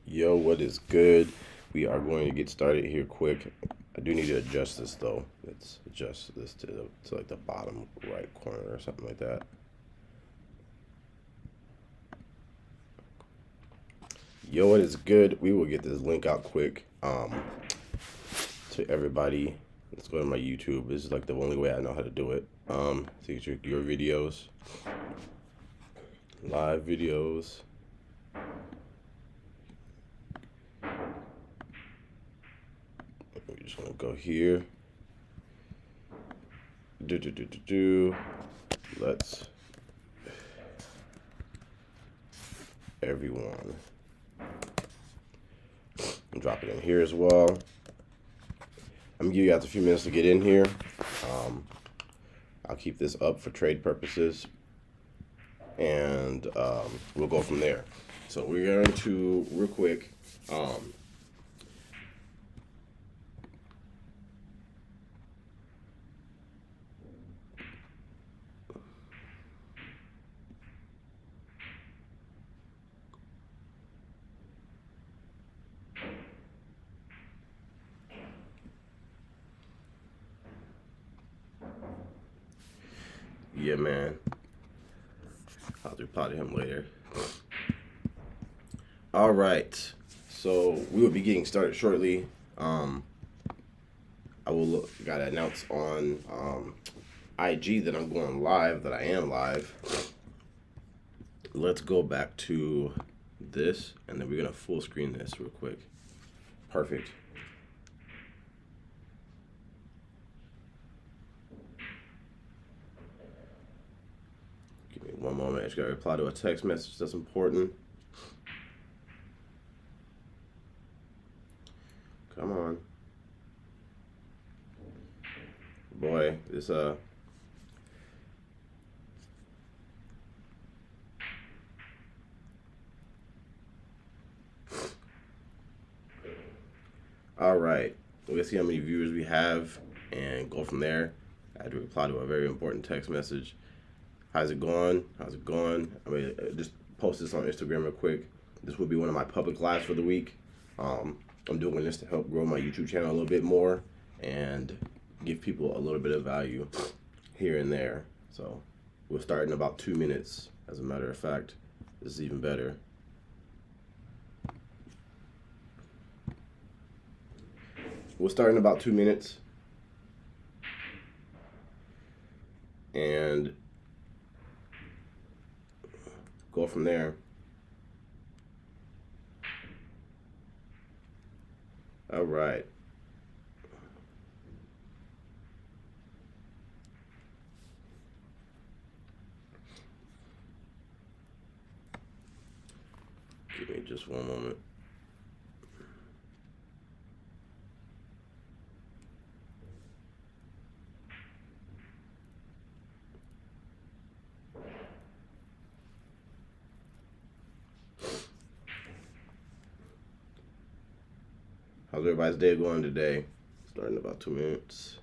Yo, what is good? We are going to get started here quick. I do need to adjust this though. Let's adjust this to like the bottom right corner or something like that. Yo, what is good? We will get this link out quick to everybody. Let's go to my YouTube. This is like the only way I know how to do it. To get your videos, live videos. We're just gonna go here. Let's everyone drop it in here as well. I'm gonna give you guys a few minutes to get in here. I'll keep this up for trade purposes, and we'll go from there. So we're going to real quick. Yeah, man. I'll reply to him later. All right. So we will be getting started shortly. I gotta announce on IG that I'm going live, that I am live. Let's go back to this, and then we're gonna full screen this real quick. Perfect. Give me one moment. I just gotta reply to a text message that's important. Come on. Boy, this all right. We'll see how many viewers we have and go from there. I had to reply to a very important text message. How's it going? How's it going? I mean, just post this on Instagram real quick. This will be one of my public lives for the week. I'm doing this to help grow my YouTube channel a little bit more and give people a little bit of value here and there. So we'll start in about 2 minutes. As a matter of fact, this is even better. We'll start in about 2 minutes. And go from there. All right. Give me just one moment. How's everybody's day going today? Starting in about 2 minutes.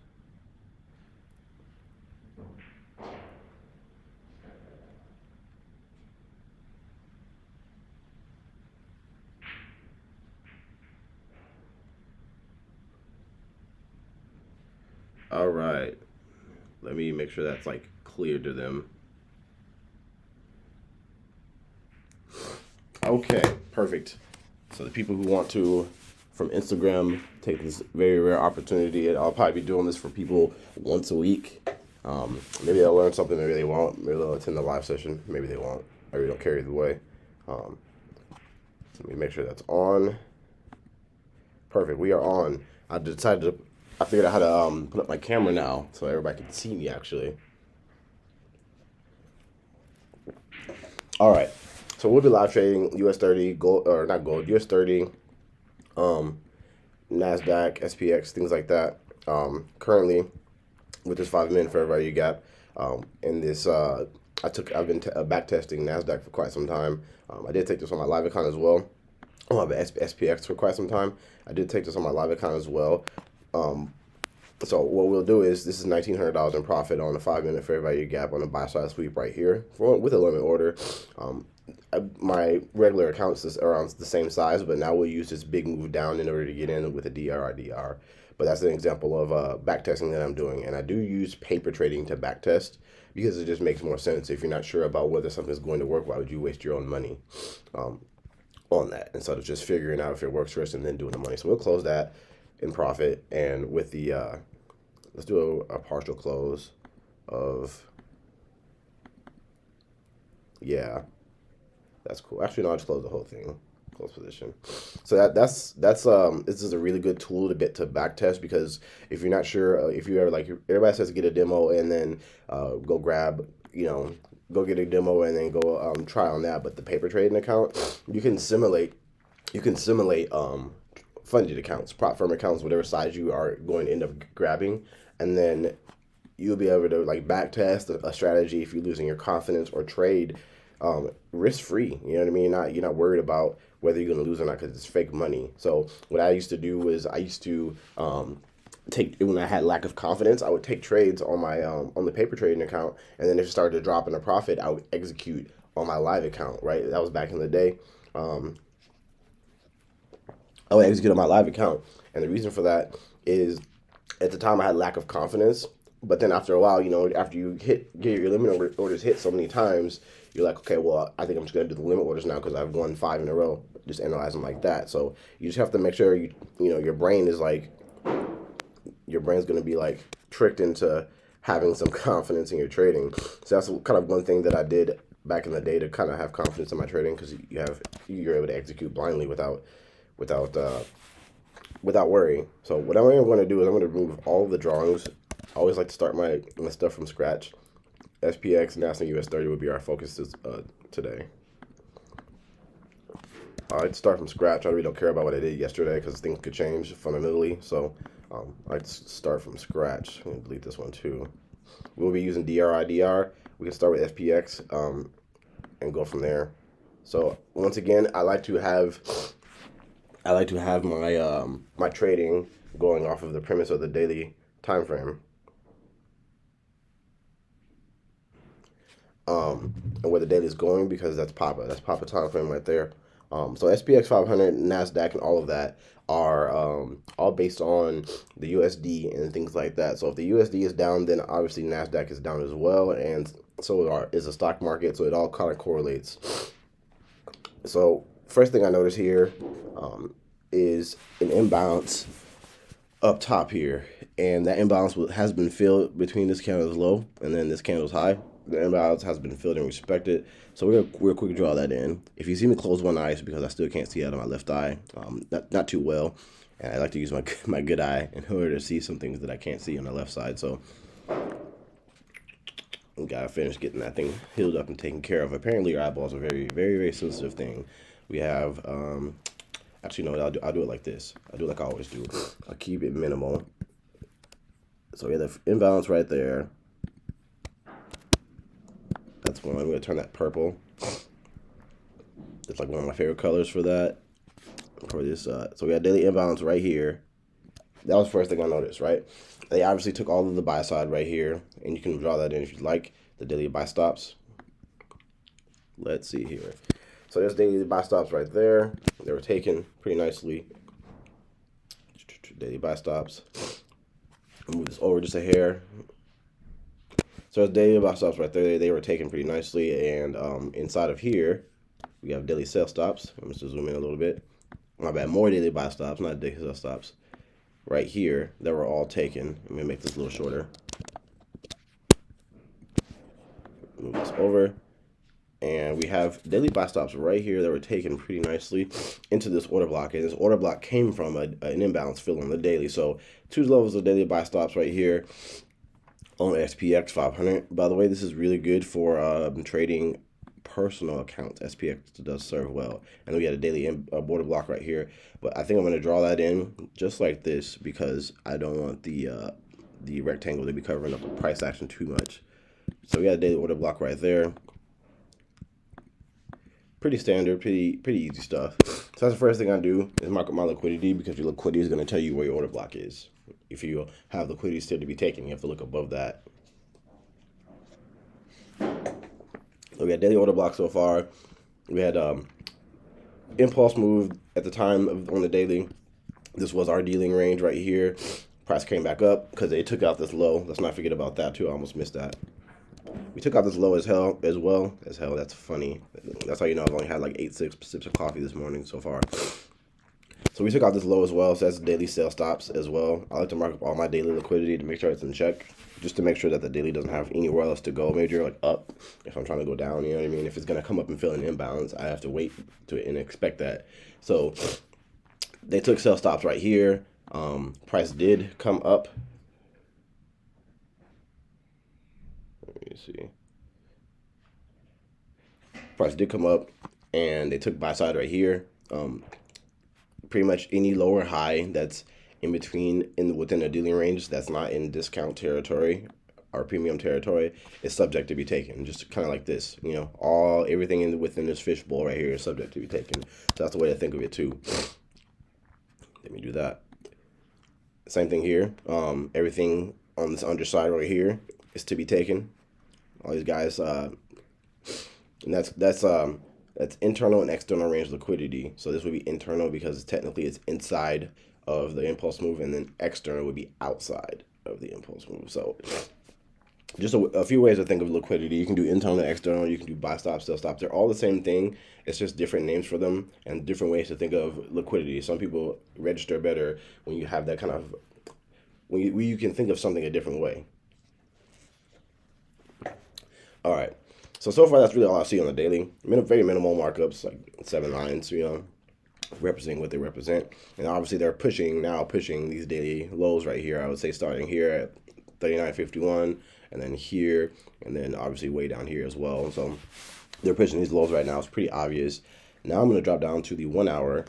All right. Let me make sure that's like clear to them. Okay, perfect. So the people who want to, from Instagram, take this very rare opportunity, and I'll probably be doing this for people once a week. Maybe they'll learn something, maybe they won't. Maybe they'll attend the live session, maybe they won't. I really don't care either way. Let me make sure that's on. Perfect, we are on. I figured out how to put up my camera now so everybody can see me actually. All right, so we'll be live trading US30 gold, or not gold, US30, NASDAQ, SPX, things like that. Currently, with this 5 minute fair value gap, in this, I've been back testing NASDAQ for quite some time. I did take this on my live account as well. Oh, I have SPX for quite some time. I did take this on my live account as well. So what we'll do is this is $1,900 in profit on the 5-minute fair value gap on the buy side sweep right here with a limit order. My regular accounts is around the same size, but now we'll use this big move down in order to get in with a DRIDR. But that's an example of backtesting that I'm doing, and I do use paper trading to backtest because it just makes more sense. If you're not sure about whether something's going to work, why would you waste your own money on that instead of just figuring out if it works first and then doing the money? So we'll close that in profit, and with the let's do a partial close of, yeah, that's cool. Actually, no, I'll just close the whole thing. Close position. So that's this is a really good tool to back test, because if you're not sure, if you ever, like, everybody says get a demo and then go grab, go get a demo and then go try on that. But the paper trading account, you can simulate funded accounts, prop firm accounts, whatever size you are going to end up grabbing, and then you'll be able to like back test a strategy if you're losing your confidence, or trade risk free. You know what I mean? You're not worried about whether you're going to lose or not, because it's fake money. So what I used to do was I used to take, when I had lack of confidence, I would take trades on my on the paper trading account, and then if it started to drop in a profit, I would execute on my live account. Right, that was back in the day. I would execute on my live account, and the reason for that is at the time I had lack of confidence. But then after a while, after you get your limit orders hit so many times, you're like, okay, well, I think I'm just gonna do the limit orders now because I've won 5 in a row. Just analyze them like that. So you just have to make sure your brain is like, your brain's gonna be like tricked into having some confidence in your trading. So that's kind of one thing that I did back in the day to kind of have confidence in my trading, because you're able to execute blindly without worry. So what I'm going to do is I'm going to remove all of the drawings. I always like to start my stuff from scratch. SPX, NASDAQ, US30 would be our focus today. I like to start from scratch. I really don't care about what I did yesterday because things could change fundamentally. So I like to start from scratch. I'm going to delete this one too. We'll be using DRIDR. We can start with SPX and go from there. So once again, I like to have my my trading going off of the premise of the daily time frame, and where the daily is going, because that's Papa time frame right there. So SPX500, NASDAQ, and all of that are all based on the USD and things like that. So if the USD is down, then obviously NASDAQ is down as well, and so is the stock market. So it all kind of correlates. So first thing I notice here is an imbalance up top here, and that imbalance has been filled between this candle's low and then this candle's high. The imbalance has been filled and respected. So we're gonna real quick draw that in. If you see me close one eye, it's because I still can't see out of my left eye, not too well, and I like to use my good eye in order to see some things that I can't see on the left side. So we gotta finish getting that thing healed up and taken care of. Apparently your eyeballs are very, very, very sensitive thing. We have actually, no, I'll do it like this. I'll do it like I always do. I'll keep it minimal. So we have the imbalance right there. That's one. I'm going to turn that purple. It's like one of my favorite colors for that. For this, so we got daily imbalance right here. That was the first thing I noticed, right? They obviously took all of the buy side right here, and you can draw that in if you'd like. The daily buy stops. Let's see here. So there's daily buy stops right there. They were taken pretty nicely. Daily buy stops. I'll move this over just a hair. So there's daily buy stops right there. They were taken pretty nicely, and inside of here we have daily sell stops. I'm just zoom in a little bit. My bad, more daily buy stops, not daily sell stops. Right here, that were all taken. I'm gonna make this a little shorter. Move this over. And we have daily buy stops right here that were taken pretty nicely into this order block. And this order block came from an imbalance fill on the daily. So 2 levels of daily buy stops right here on SPX500. By the way, this is really good for trading personal accounts. SPX does serve well. And we had a daily border block right here. But I think I'm going to draw that in just like this, because I don't want the rectangle to be covering up the price action too much. So we got a daily order block right there. Pretty standard, pretty easy stuff. So that's the first thing I do, is mark up my liquidity, because your liquidity is going to tell you where your order block is. if you have liquidity still to be taken, you have to look above that. So we had daily order block so far. We had impulse move at the time on the daily. This was our dealing range right here. Price came back up because they took out this low. Let's not forget about that too. I almost missed that. We took out this low as well. That's funny. That's how you know I've only had like 8 sips of coffee this morning so far. So we took out this low as well. So that's daily sell stops as well. I like to mark up all my daily liquidity to make sure it's in check, just to make sure that the daily doesn't have anywhere else to go. Maybe you're like up if I'm trying to go down. You know what I mean? If it's gonna come up and fill an imbalance, I have to wait to and expect that. So they took sell stops right here. Price did come up. Let me see. Price did come up, and they took buy side right here. Pretty much any lower high that's in between within a dealing range that's not in discount territory or premium territory is subject to be taken. Just kind of like this, you know, everything within this fishbowl right here is subject to be taken. So that's the way to think of it too. Let me do that. Same thing here. Everything on this underside right here is to be taken. All these guys, and that's internal and external range liquidity. So this would be internal because technically it's inside of the impulse move, and then external would be outside of the impulse move. So just a few ways to think of liquidity. You can do internal and external. You can do buy stop, sell stop. They're all the same thing. It's just different names for them and different ways to think of liquidity. Some people register better when you have that kind of, when you can think of something a different way. All right. So far, that's really all I see on the daily. Very minimal markups, like 7 lines, you know, representing what they represent. And obviously, they're pushing these daily lows right here. I would say starting here at 39.51, and then here, and then obviously way down here as well. So they're pushing these lows right now. It's pretty obvious. Now I'm going to drop down to the 1 hour.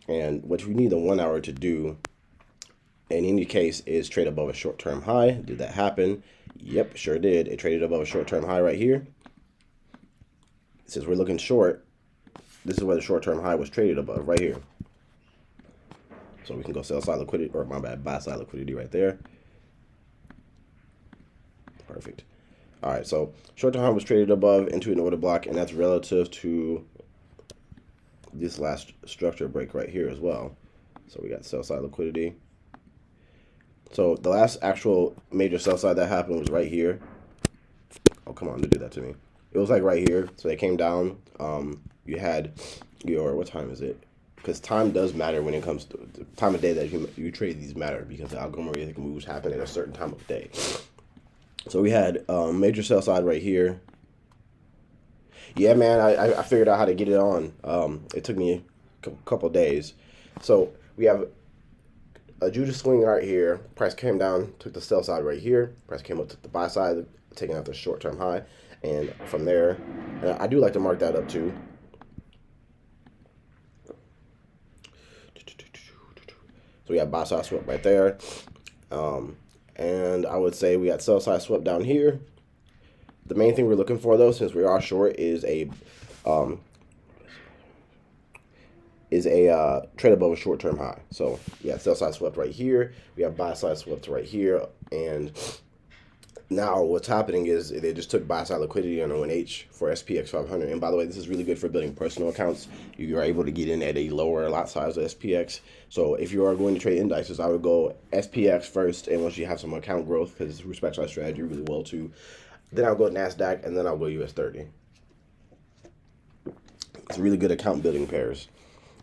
And what we need the 1 hour to do, in any case, is trade above a short-term high. Did that happen? Yep, sure did. It traded above a short-term high right here. Since we're looking short, this is where the short-term high was traded above, right here. So we can go sell side liquidity, or my bad, buy side liquidity right there. Perfect. All right, so short-term high was traded above into an order block, and that's relative to this last structure break right here as well. So we got sell side liquidity. So the last actual major sell side that happened was right here. Oh, come on, don't do that to me. It was like right here. So they came down. You had your, what time is it? Because time does matter when it comes to the time of day that you trade. These matter because the algorithmic moves happen at a certain time of day. So we had major sell side right here. Yeah, man, I figured out how to get it on. It took me a couple days. So we have a Judas swing right here. Price came down, took the sell side right here. Price came up, took the buy side, taking out the short-term high. And from there, and I do like to mark that up too. So we have buy side swap right there. And I would say we got sell side swap down here. The main thing we're looking for though, since we are short, is a trade above a short-term high. So yeah, sell side swept right here. We have buy side swept right here, and now what's happening is they just took buy side liquidity on 1H for SPX500. And by the way, this is really good for building personal accounts. You are able to get in at a lower lot size of SPX. So if you are going to trade indices, I would go SPX first, and once you have some account growth, because it respects our strategy really well too, then I'll go NASDAQ, and then I'll go US30. It's really good account building pairs.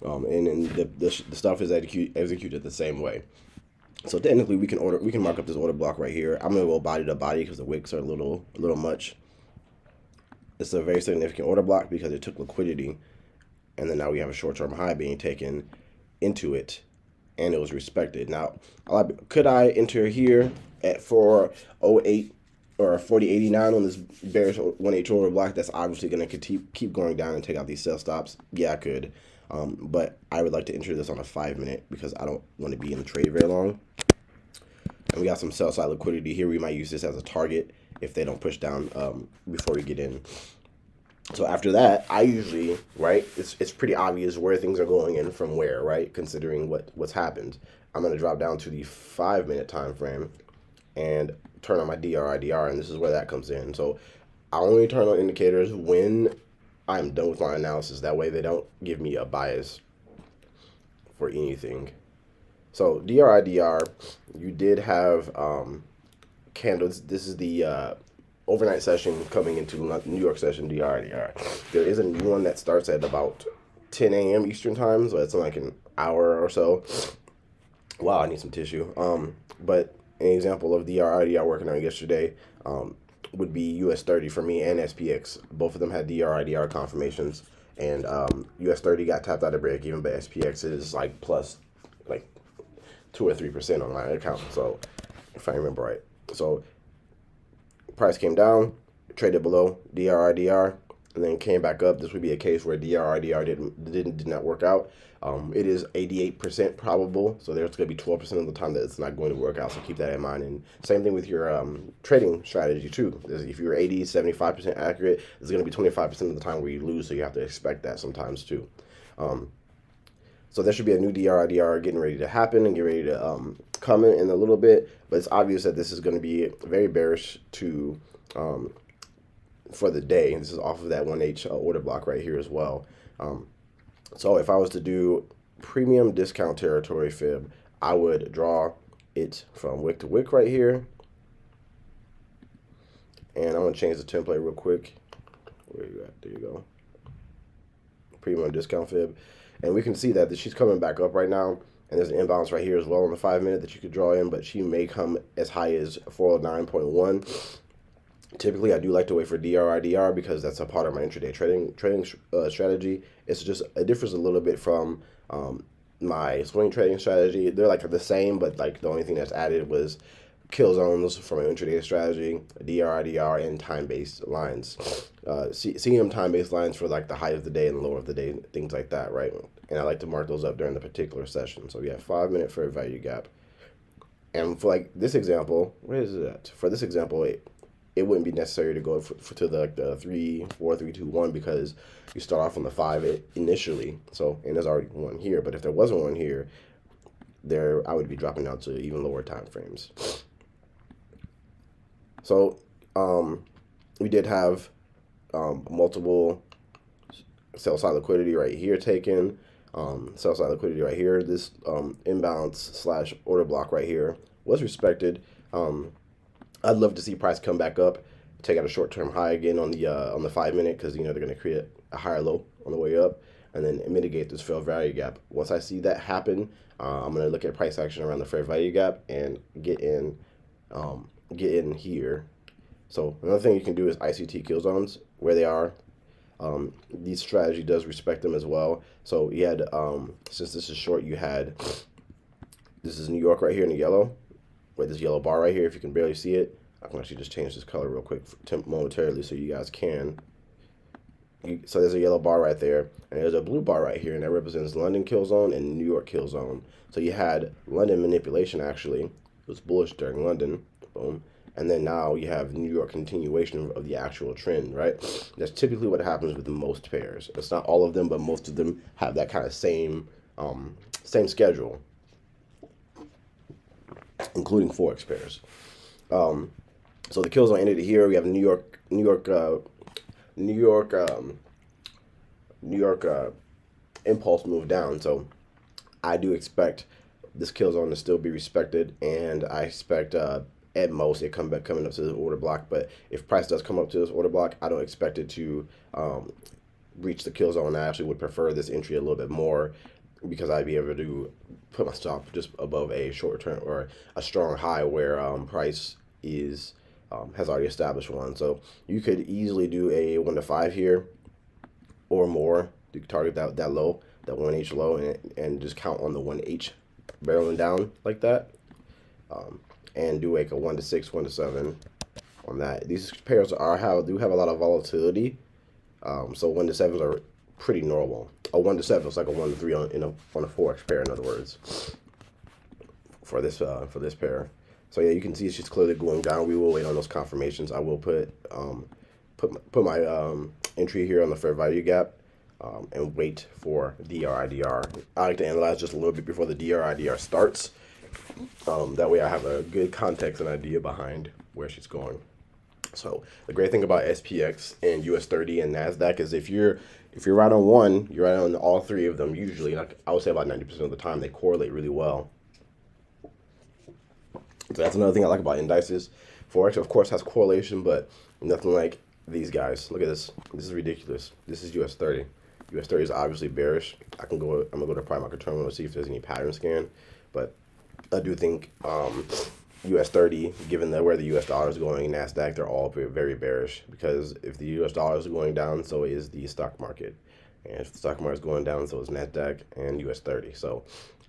And the stuff is executed the same way. So technically, we can mark up this order block right here. I'm gonna go body to body because the wicks are a little much. It's a very significant order block because it took liquidity, and then now we have a short-term high being taken into it, and it was respected. Now, could I enter here at 408 or 40.89 on this bearish 1H order block? That's obviously gonna keep going down and take out these sell stops. Yeah, I could. But I would like to enter this on a 5-minute because I don't want to be in the trade very long. And we got some sell side liquidity here. We might use this as a target if they don't push down before we get in. So after that, I usually, right, it's pretty obvious where things are going in from where, right, considering what's happened. I'm going to drop down to the 5-minute time frame and turn on my DRIDR, and this is where that comes in. So I only turn on indicators when I'm done with my analysis. That way they don't give me a bias for anything. So DRIDR, you did have candles. This is the overnight session coming into New York session, DRIDR. There is a new one that starts at about 10 a.m. Eastern time, so it's in like an hour or so. Wow, I need some tissue. But an example of DRIDR working on yesterday would be US30 for me and SPX. Both of them had DRIDR confirmations, and US30 got tapped out of break even, but SPX is like plus like 2 or 3% on my account. So if I remember right, so price came down, traded below DRIDR, and then came back up. This would be a case where DRIDR did not work out. It is 88% probable, so there's going to be 12% of the time that it's not going to work out, so keep that in mind. And same thing with your trading strategy too. If you're 80, 75% accurate, there's going to be 25% of the time where you lose, so you have to expect that sometimes too. So there should be a new DRIDR getting ready to happen and get ready to come in a little bit, but it's obvious that this is going to be very bearish to for the day. This is off of that 1H order block right here as well. So if I was to do premium discount territory fib, I would draw it from wick to wick right here. And I'm going to change the template real quick. Where you at? There you go. Premium discount fib. And we can see that she's coming back up right now. And there's an imbalance right here as well on the 5-minute that you could draw in, but she may come as high as 409.1. Typically, I do like to wait for DRIDR because that's a part of my intraday trading strategy. It's just a difference a little bit from my swing trading strategy. They're like the same, but like the only thing that's added was kill zones from an intraday strategy, DRIDR, and time-based lines. CM time-based lines for like the high of the day and the low of the day, things like that, right? And I like to mark those up during the particular session. So we have 5-minute fair value gap. And for like this example, where is it at? For this example, it wouldn't be necessary to go to the 3, 4, 3, 2, 1 because you start off on the 5 initially. So, and there's already one here. But if there wasn't one here, I would be dropping down to even lower time frames. So we did have multiple sell side liquidity right here taken, sell side liquidity right here. This imbalance / order block right here was respected. I'd love to see price come back up, take out a short-term high again on the 5-minute because they're going to create a higher low on the way up, and then mitigate this fair value gap. Once I see that happen, I'm going to look at price action around the fair value gap and get in here. So another thing you can do is ICT kill zones where they are. This strategy does respect them as well. So you had since this is short, this is New York right here in the yellow. With this yellow bar right here, if you can barely see it, I can actually just change this color real quick momentarily so you guys can. So there's a yellow bar right there, and there's a blue bar right here, and that represents London kill zone and New York kill zone. So you had London manipulation actually. It was bullish during London, boom. And then now you have New York continuation of the actual trend, right? That's typically what happens with most pairs. It's not all of them, but most of them have that kind of same schedule, including Forex pairs. So the kill zone ended here. We have New York impulse move down. So I do expect this kill zone to still be respected, and I expect at most it coming up to the order block. But if price does come up to this order block, I don't expect it to reach the kill zone. I actually would prefer this entry a little bit more, because I'd be able to put my stop just above a short term or a strong high where price is has already established one. So you could easily do a 1 to 5 here or more. You could target that low, that 1H low, and just count on the 1H barreling down like that, and do like a 1 to 6, 1 to 7 on that. These pairs do have a lot of volatility, so 1 to 7s are pretty normal. A 1 to 7 is like a 1 to 3 on a Forex pair, in other words, for this pair. So yeah, you can see she's clearly going down. We will wait on those confirmations. I will put my entry here on the fair value gap and wait for DRIDR. I like to analyze just a little bit before the DRIDR starts. That way I have a good context and idea behind where she's going. So the great thing about SPX and US30 and NASDAQ is if you're right on one, you're right on all three of them. Usually, like I would say about 90% of the time, they correlate really well. So that's another thing I like about indices. Forex, of course, has correlation, but nothing like these guys. Look at this. This is ridiculous. This is US30. US30 is obviously bearish. I'm gonna go to prime market terminal to see if there's any pattern scan, but I do think US30, given where the US dollar is going, NASDAQ, they're all very bearish, because if the US dollar is going down, so is the stock market. And if the stock market is going down, so is NASDAQ and US30. So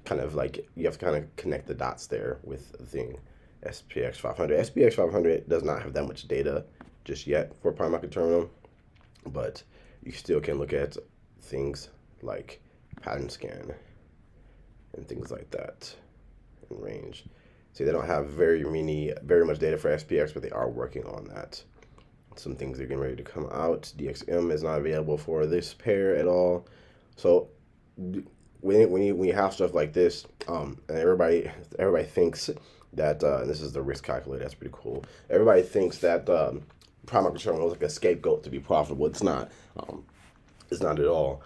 kind of like you have to kind of connect the dots there with the thing. SPX500. SPX500 does not have that much data just yet for prime market terminal, but you still can look at things like pattern scan and things like that in range. See, they don't have very much data for SPX, but they are working on that. Some things are getting ready to come out. DXM is not available for this pair at all. So when you have stuff like this, and everybody thinks that and this is the risk calculator. That's pretty cool. Everybody thinks that prime market terminal is like a scapegoat to be profitable. It's not. It's not at all.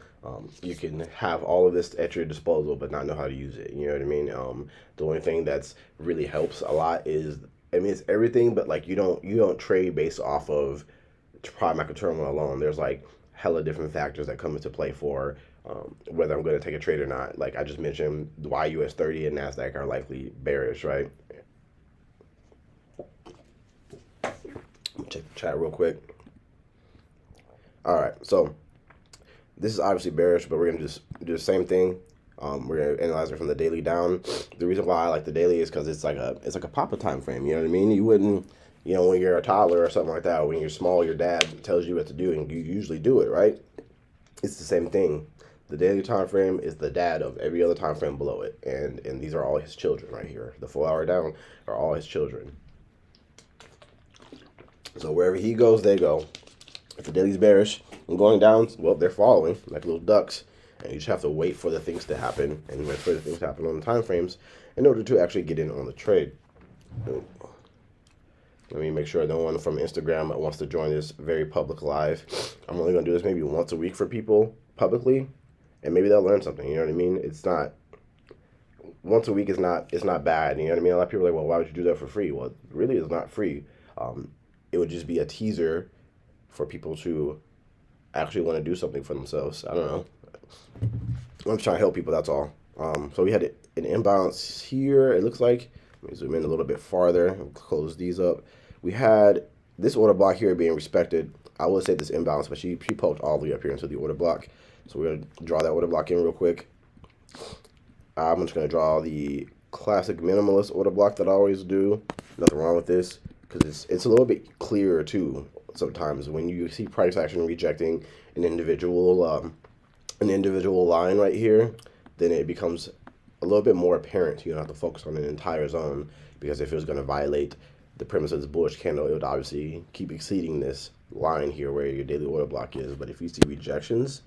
You can have all of this at your disposal, but not know how to use it. You know what I mean? The only thing that's really helps a lot is, I mean, it's everything, but like you don't trade based off of prime market terminal alone. There's like hella different factors that come into play for whether I'm going to take a trade or not. Like I just mentioned, why US30 and NASDAQ are likely bearish, right? Check the chat real quick. All right, so this is obviously bearish, but we're gonna just do the same thing. We're gonna analyze it from the daily down. The reason why I like the daily is because it's like a Papa time frame. You know what I mean? You wouldn't, when you're a toddler or something like that, or when you're small, your dad tells you what to do, and you usually do it, right? It's the same thing. The daily time frame is the dad of every other time frame below it, and these are all his children right here. The 4 hour down are all his children. So wherever he goes, they go. If the daily's bearish and going down, well, they're following like little ducks, and you just have to wait for the things to happen and wait for the things to happen on the time frames in order to actually get in on the trade. Let me make sure no one from Instagram wants to join this very public live. I'm only gonna do this maybe once a week for people publicly, and maybe they'll learn something. You know what I mean? It's not once a week is not, it's not bad. You know what I mean? A lot of people are like, well, why would you do that for free? Well, it really is not free. It would just be a teaser for people to actually want to do something for themselves. I don't know. I'm just trying to help people, that's all. So we had an imbalance here, it looks like. Let me zoom in a little bit farther and close these up. We had this order block here being respected. I would say this imbalance, but she poked all the way up here into the order block. So we're going to draw that order block in real quick. I'm just going to draw the classic minimalist order block that I always do. Nothing wrong with this, because it's a little bit clearer too. Sometimes when you see price action rejecting an individual line right here, then it becomes a little bit more apparent. You don't have to focus on an entire zone, because if it was going to violate the premise of this bullish candle, it would obviously keep exceeding this line here where your daily order block is. But if you see rejections,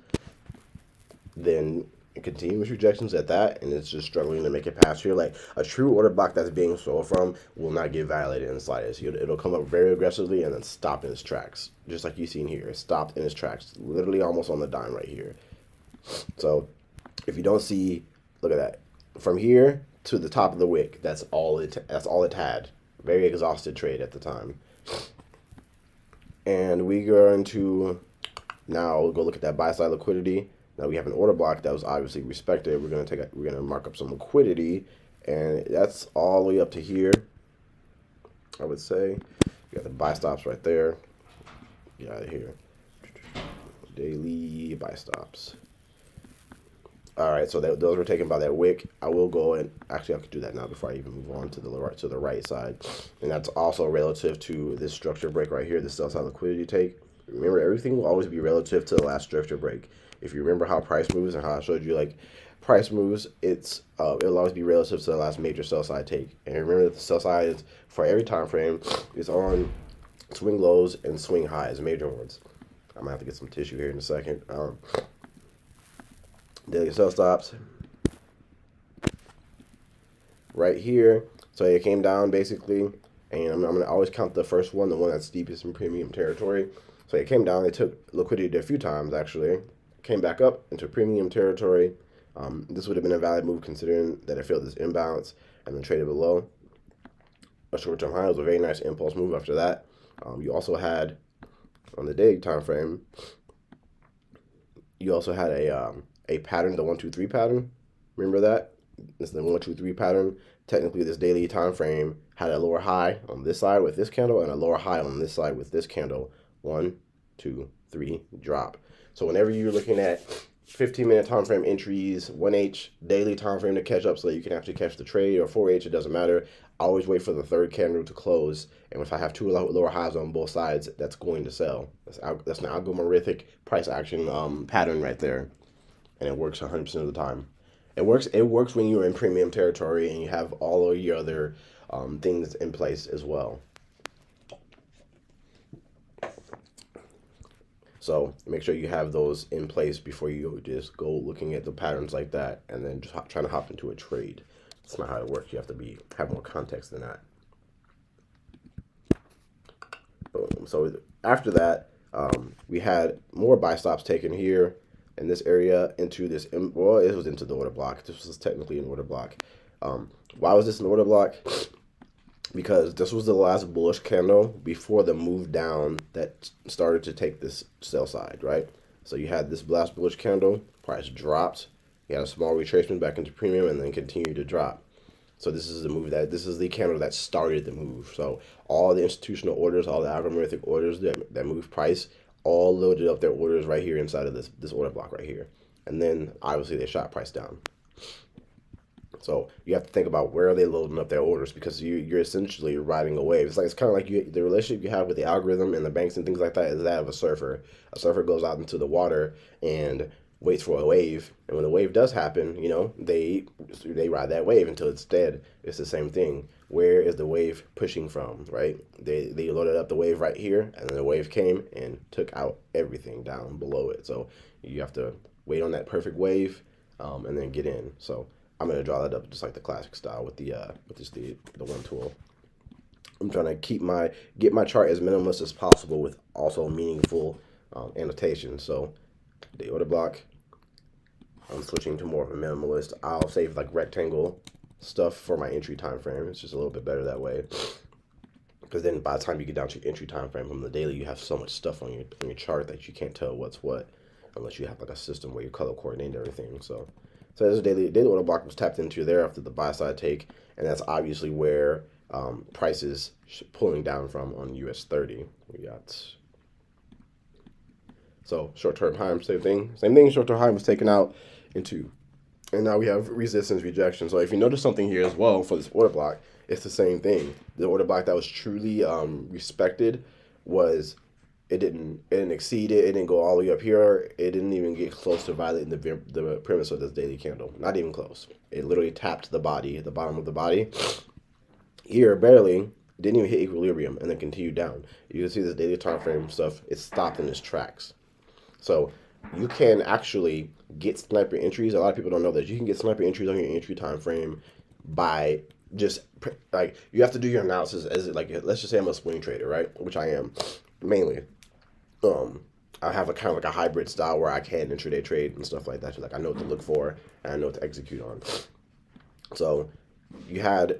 then continuous rejections at that, and it's just struggling to make it past here, like a true order block that's being sold from will not get violated in the slightest. It'll come up very aggressively and then stop in its tracks, just like you've seen here. It stopped in its tracks, literally almost on the dime right here. So if you don't see, look at that, from here to the top of the wick, that's all it had. Very exhausted trade at the time. And we're going to now go look at that buy side liquidity. Now we have an order block that was obviously respected. We're gonna mark up some liquidity, and that's all the way up to here. I would say you got the buy stops right there. Get out of here. Daily buy stops. All right, so those were taken by that wick. I will go and actually I could do that now before I even move on to the right side, and that's also relative to this structure break right here, the sell side liquidity take. Remember, everything will always be relative to the last structure break. If you remember how price moves and how I showed you like price moves, it'll always be relative to the last major sell side take. And remember that the sell side is, for every time frame, is on swing lows and swing highs, major ones. I'm gonna have to get some tissue here in a second. Daily sell stops right here. So it came down basically, and I'm gonna always count the first one, the one that's deepest in premium territory. So it came down. They took liquidity a few times actually. Came back up into premium territory. This would have been a valid move considering that it filled this imbalance and then traded below a short-term high. It was a very nice impulse move after that. You also had on the daily time frame. You also had a pattern, the 1 2 3 pattern. Remember that? This is the 1 2 3 pattern. Technically, this daily time frame had a lower high on this side with this candle and a lower high on this side with this candle. 1 2 3 drop. So whenever you're looking at 15-minute time frame entries, 1H daily time frame to catch up so that you can actually catch the trade, or 4H, it doesn't matter. I always wait for the third candle to close, and if I have two lower highs on both sides, that's going to sell. That's an algorithmic price action pattern right there, and it works 100% of the time. It works when you're in premium territory and you have all of your other things in place as well. So make sure you have those in place before you just go looking at the patterns like that and then just trying to hop into a trade. That's not how it works. You have to have more context than that. Boom. So after that, we had more buy stops taken here in this area into this. Well, it was into the order block. This was technically an order block. Why was this an order block? Because this was the last bullish candle before the move down that started to take this sell side, right? So you had this last bullish candle, price dropped. You had a small retracement back into premium and then continued to drop. So this is the candle that started the move. So all the institutional orders, all the algorithmic orders that move price, all loaded up their orders right here inside of this order block right here. And then obviously they shot price down. So you have to think about where are they loading up their orders, because you're essentially riding a wave. It's kind of like the relationship you have with the algorithm and the banks and things like that is that of a surfer. A surfer goes out into the water and waits for a wave, and when the wave does happen, they ride that wave until it's dead. It's the same thing. Where is the wave pushing from, right? They loaded up the wave right here, and then the wave came and took out everything down below it. So you have to wait on that perfect wave, and then get in. So I'm gonna draw that up just like the classic style with the one tool. I'm trying to get my chart as minimalist as possible with also meaningful annotation. So the order block, I'm switching to more of a minimalist. I'll save like rectangle stuff for my entry time frame. It's just a little bit better that way, because then by the time you get down to your entry time frame from the daily, you have so much stuff on your chart that you can't tell what's what unless you have like a system where you color coordinate everything. So this daily order block was tapped into there after the buy side take, and that's obviously where price is pulling down from on US30. We got so short-term high, same thing. Short-term high was taken out into, and now we have resistance rejection. So if you notice something here as well for this order block, it's the same thing. The order block that was truly respected was it didn't exceed it. It didn't go all the way up here. It didn't even get close to violating the premise of this daily candle. Not even close. It literally tapped the bottom of the body. Here, barely. Didn't even hit equilibrium and then continued down. You can see this daily time frame stuff. It stopped in its tracks. So you can actually get sniper entries. A lot of people don't know that you can get sniper entries on your entry time frame by just like, you have to do your analysis as like, let's just say I'm a swing trader, right? Which I am mainly. I have a kind of like a hybrid style where I can intraday trade and stuff like that. So like I know what to look for and I know what to execute on. So you had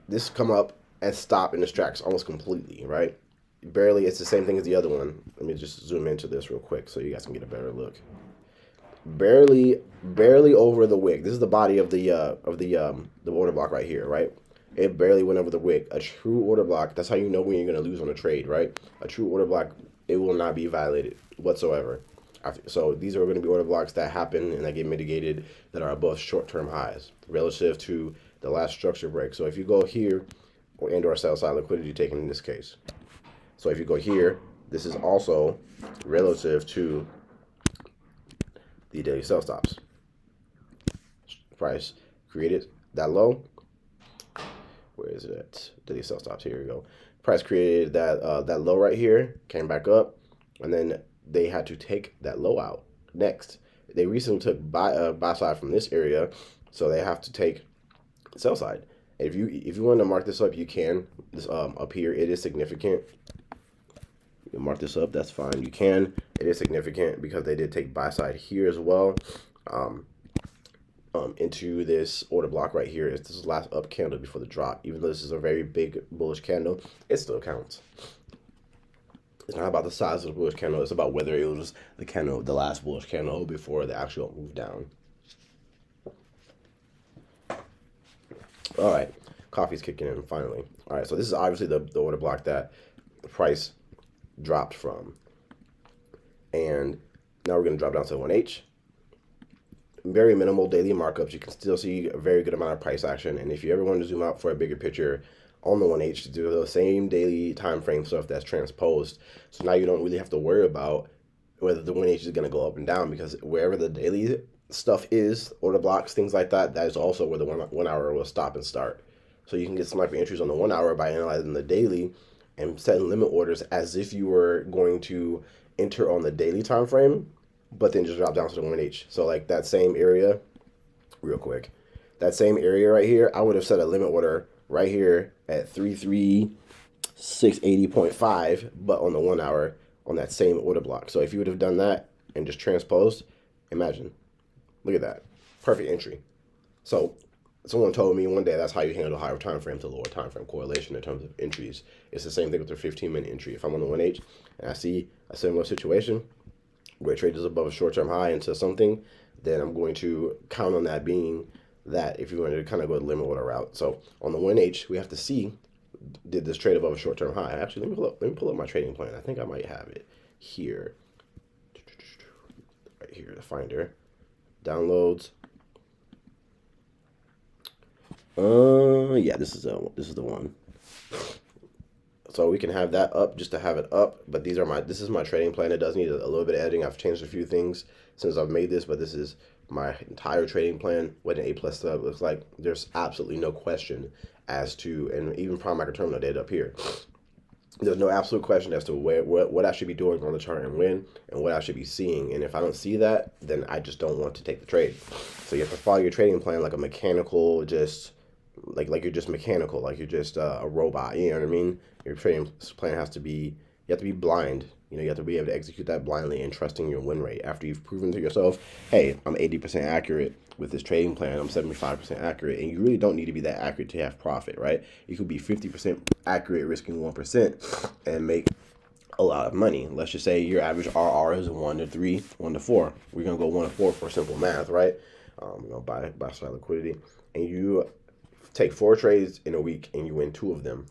this come up and stop in its tracks almost completely, right? Barely. It's the same thing as the other one. Let me just zoom into this real quick so you guys can get a better look. Barely over the wick. This is the body of the order block right here, right? It barely went over the wick. A true order block, that's how you know when you're going to lose on a trade, right? A true order block, it will not be violated whatsoever. So these are going to be order blocks that happen and that get mitigated that are above short-term highs relative to the last structure break. So if you go here, or sell side liquidity taken in this case. So if you go here, this is also relative to the daily sell stops. Price created that low. Where is it? Daily sell stops. Here we go. Price created that low right here, came back up, and then they had to take that low out. Next, they recently took buy side from this area, so they have to take sell side. If you want to mark this up, you can. This up here, it is significant. You can mark this up, that's fine. You can. It is significant because they did take buy side here as well. Into this order block right here. It's this last up candle before the drop. Even though this is a very big bullish candle, it still counts. It's not about the size of the bullish candle. It's about whether it was the candle, the last bullish candle before the actual move down. All right, coffee's kicking in finally. All right, so this is obviously the order block that the price dropped from. And now we're going to drop down to 1H. Very minimal daily markups. You can still see a very good amount of price action. And if you ever want to zoom out for a bigger picture on the 1H, to do the same daily time frame stuff that's transposed. So now you don't really have to worry about whether the 1H is going to go up and down, because wherever the daily stuff is, order blocks, things like that, that is also where the 1 hour will stop and start. So you can get sniper entries on the 1 hour by analyzing the daily and setting limit orders as if you were going to enter on the daily time frame, but then just drop down to the 1H. So like that same area, real quick, that same area right here, I would have set a limit order right here at 33680.5, but on the 1 hour on that same order block. So if you would have done that and just transposed, imagine, look at that, perfect entry. So someone told me one day that's how you handle higher time frame to lower time frame correlation in terms of entries. It's the same thing with the 15-minute entry. If I'm on the 1H and I see a similar situation where it trades above a short-term high into something, then I'm going to count on that being that if you want to kind of go the limit order route. So on the 1H, we have to see, did this trade above a short-term high? Actually, let me pull up my trading plan. I think I might have it here. Right here, the finder. Downloads. Yeah, this is the one. So we can have that up just to have it up, but this is my trading plan. It does need a little bit of editing. I've changed a few things since I've made this, but this is my entire trading plan, what an A+ sub looks like. There's absolutely no question as to, and even prime micro terminal data up here, there's no absolute question as to what I should be doing on the chart and when, and what I should be seeing. And if I don't see that, then I just don't want to take the trade. So you have to follow your trading plan like a mechanical, just like you're just mechanical, like you're just a robot. You know what I mean? Your trading plan has to be, you have to be blind. You know, you have to be able to execute that blindly and trusting your win rate after you've proven to yourself, hey, I'm 80% accurate with this trading plan, I'm 75% accurate, and you really don't need to be that accurate to have profit, right? You could be 50% accurate, risking 1%, and make a lot of money. Let's just say your average RR is 1 to 3, 1 to 4. We're gonna go 1 to 4 for simple math, right? We're gonna buy side liquidity, and you take 4 trades in a week and you win 2 of them.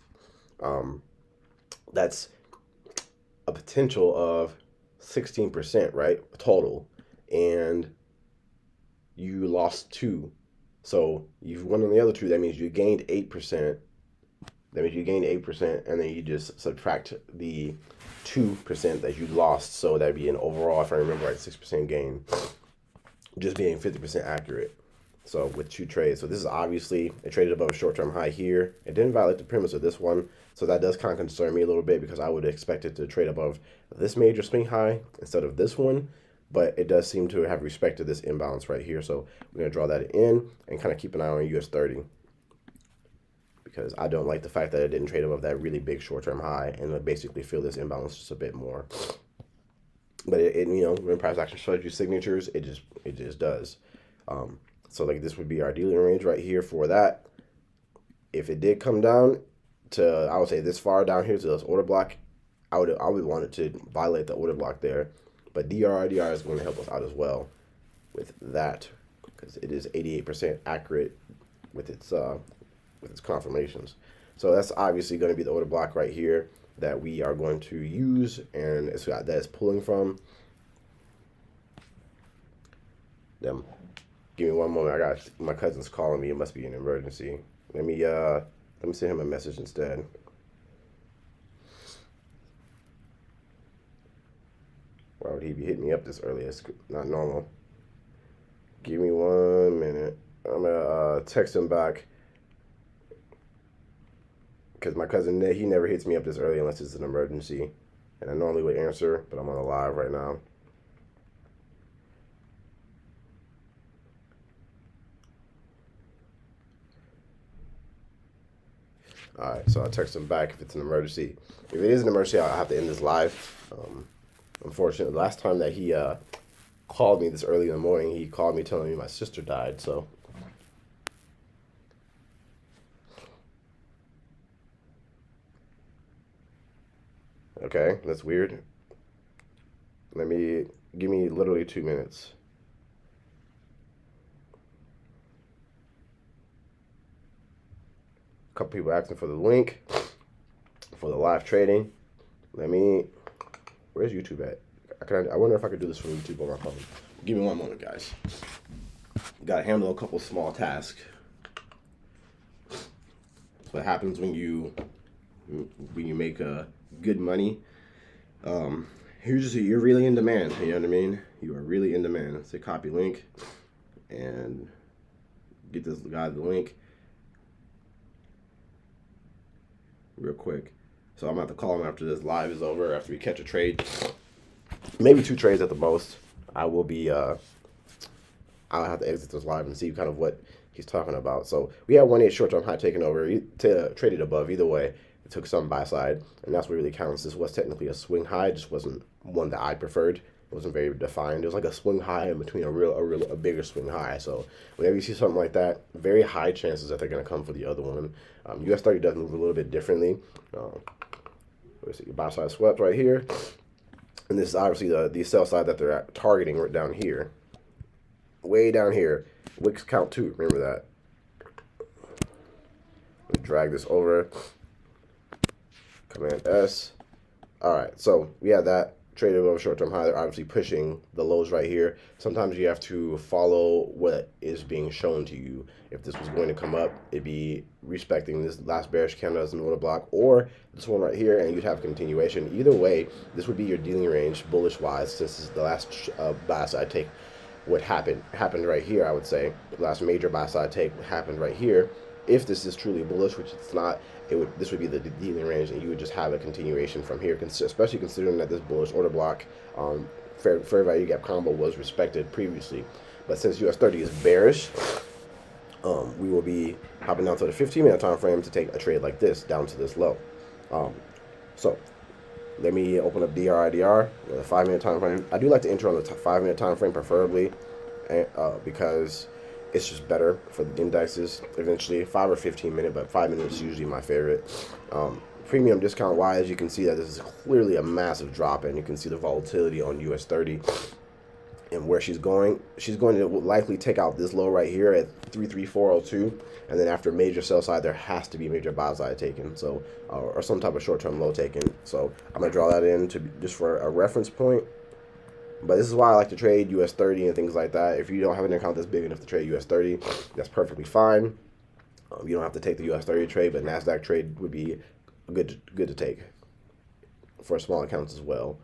That's a potential of 16%, right? Total. And you lost 2. So you've won on the other 2. That means you gained 8%. That means you gained 8%, and then you just subtract the 2% that you lost. So that'd be an overall, if I remember right, 6% gain. Just being 50% accurate. So with 2 trades. So this is obviously, it traded above a short-term high here. It didn't violate the premise of this one. So that does kind of concern me a little bit, because I would expect it to trade above this major swing high instead of this one. But it does seem to have respected this imbalance right here. So we're going to draw that in and kind of keep an eye on US30. Because I don't like the fact that it didn't trade above that really big short-term high and I basically feel this imbalance just a bit more. But it you know, when price action shows you signatures, it just does. So like this would be our dealing range right here for that. If it did come down to, I would say this far down here to this order block, I would want it to violate the order block there. But DR is going to help us out as well with that, because it is 88% accurate with its confirmations. So that's obviously going to be the order block right here that we are going to use, and that is pulling from them. Give me one moment. I got my cousin's calling me. It must be an emergency. Let me send him a message instead. Why would he be hitting me up this early? It's not normal. Give me 1 minute. I'm gonna text him back, because my cousin, he never hits me up this early unless it's an emergency. And I normally would answer, but I'm on a live right now. All right, so I'll text him back if it's an emergency. If it is an emergency, I'll have to end this live. Unfortunately, last time that he called me this early in the morning, he called me telling me my sister died, so. Okay, that's weird. Give me literally 2 minutes. A couple people asking for the link for the live trading. Where's YouTube at? I wonder if I could do this from YouTube on my phone. Give me 1 moment, guys. Gotta handle a couple small tasks. That's what happens when you make good money. You're really in demand. You know what I mean? You are really in demand. Say copy link and get this guy the link real quick. So I'm gonna have to call him after this live is over, after we catch a trade. Maybe 2 trades at the most. I'll have to exit this live and see kind of what he's talking about. So we had 1.8 short-term high taken over. Traded above. Either way, it took some buy side, and that's what really counts. This was technically a swing high, it just wasn't one that I preferred. It wasn't very defined. It was like a swing high in between a bigger swing high. So whenever you see something like that, very high chances that they're going to come for the other one. US30 does move a little bit differently. Let's see, buy side swept right here. And this is obviously the sell side that they're targeting right down here. Way down here. Wicks count 2, remember that. Let me drag this over. Command S. Alright, so we have that. Traded above short-term high. They're obviously pushing the lows right here. Sometimes you have to follow what is being shown to you. If this was going to come up, it'd be respecting this last bearish candle as an order block, or this one right here, and you'd have continuation. Either way, this would be your dealing range, bullish-wise, since this is the last buy side take. What happened right here, I would say. The last major buy side take happened right here. If this is truly bullish, which it's not, this would be the dealing range, and you would just have a continuation from here, especially considering that this bullish order block fair value gap combo was respected previously. But since US30 is bearish, we will be hopping down to the 15-minute time frame to take a trade like this down to this low. So let me open up DRIDR with a 5-minute time frame. I do like to enter on the 5-minute time frame preferably, because it's just better for the indices eventually. 5 or 15-minute, but 5 minutes is usually my favorite. Premium discount wise, you can see that this is clearly a massive drop, and you can see the volatility on US30 and where she's going. She's going to likely take out this low right here at 33402, and then after major sell side, there has to be major buy side taken, so or some type of short-term low taken. So I'm gonna draw that in to just for a reference point. But this is why I like to trade US30 and things like that. If you don't have an account that's big enough to trade US30, that's perfectly fine. You don't have to take the US30 trade, but NASDAQ trade would be good to take for small accounts as well.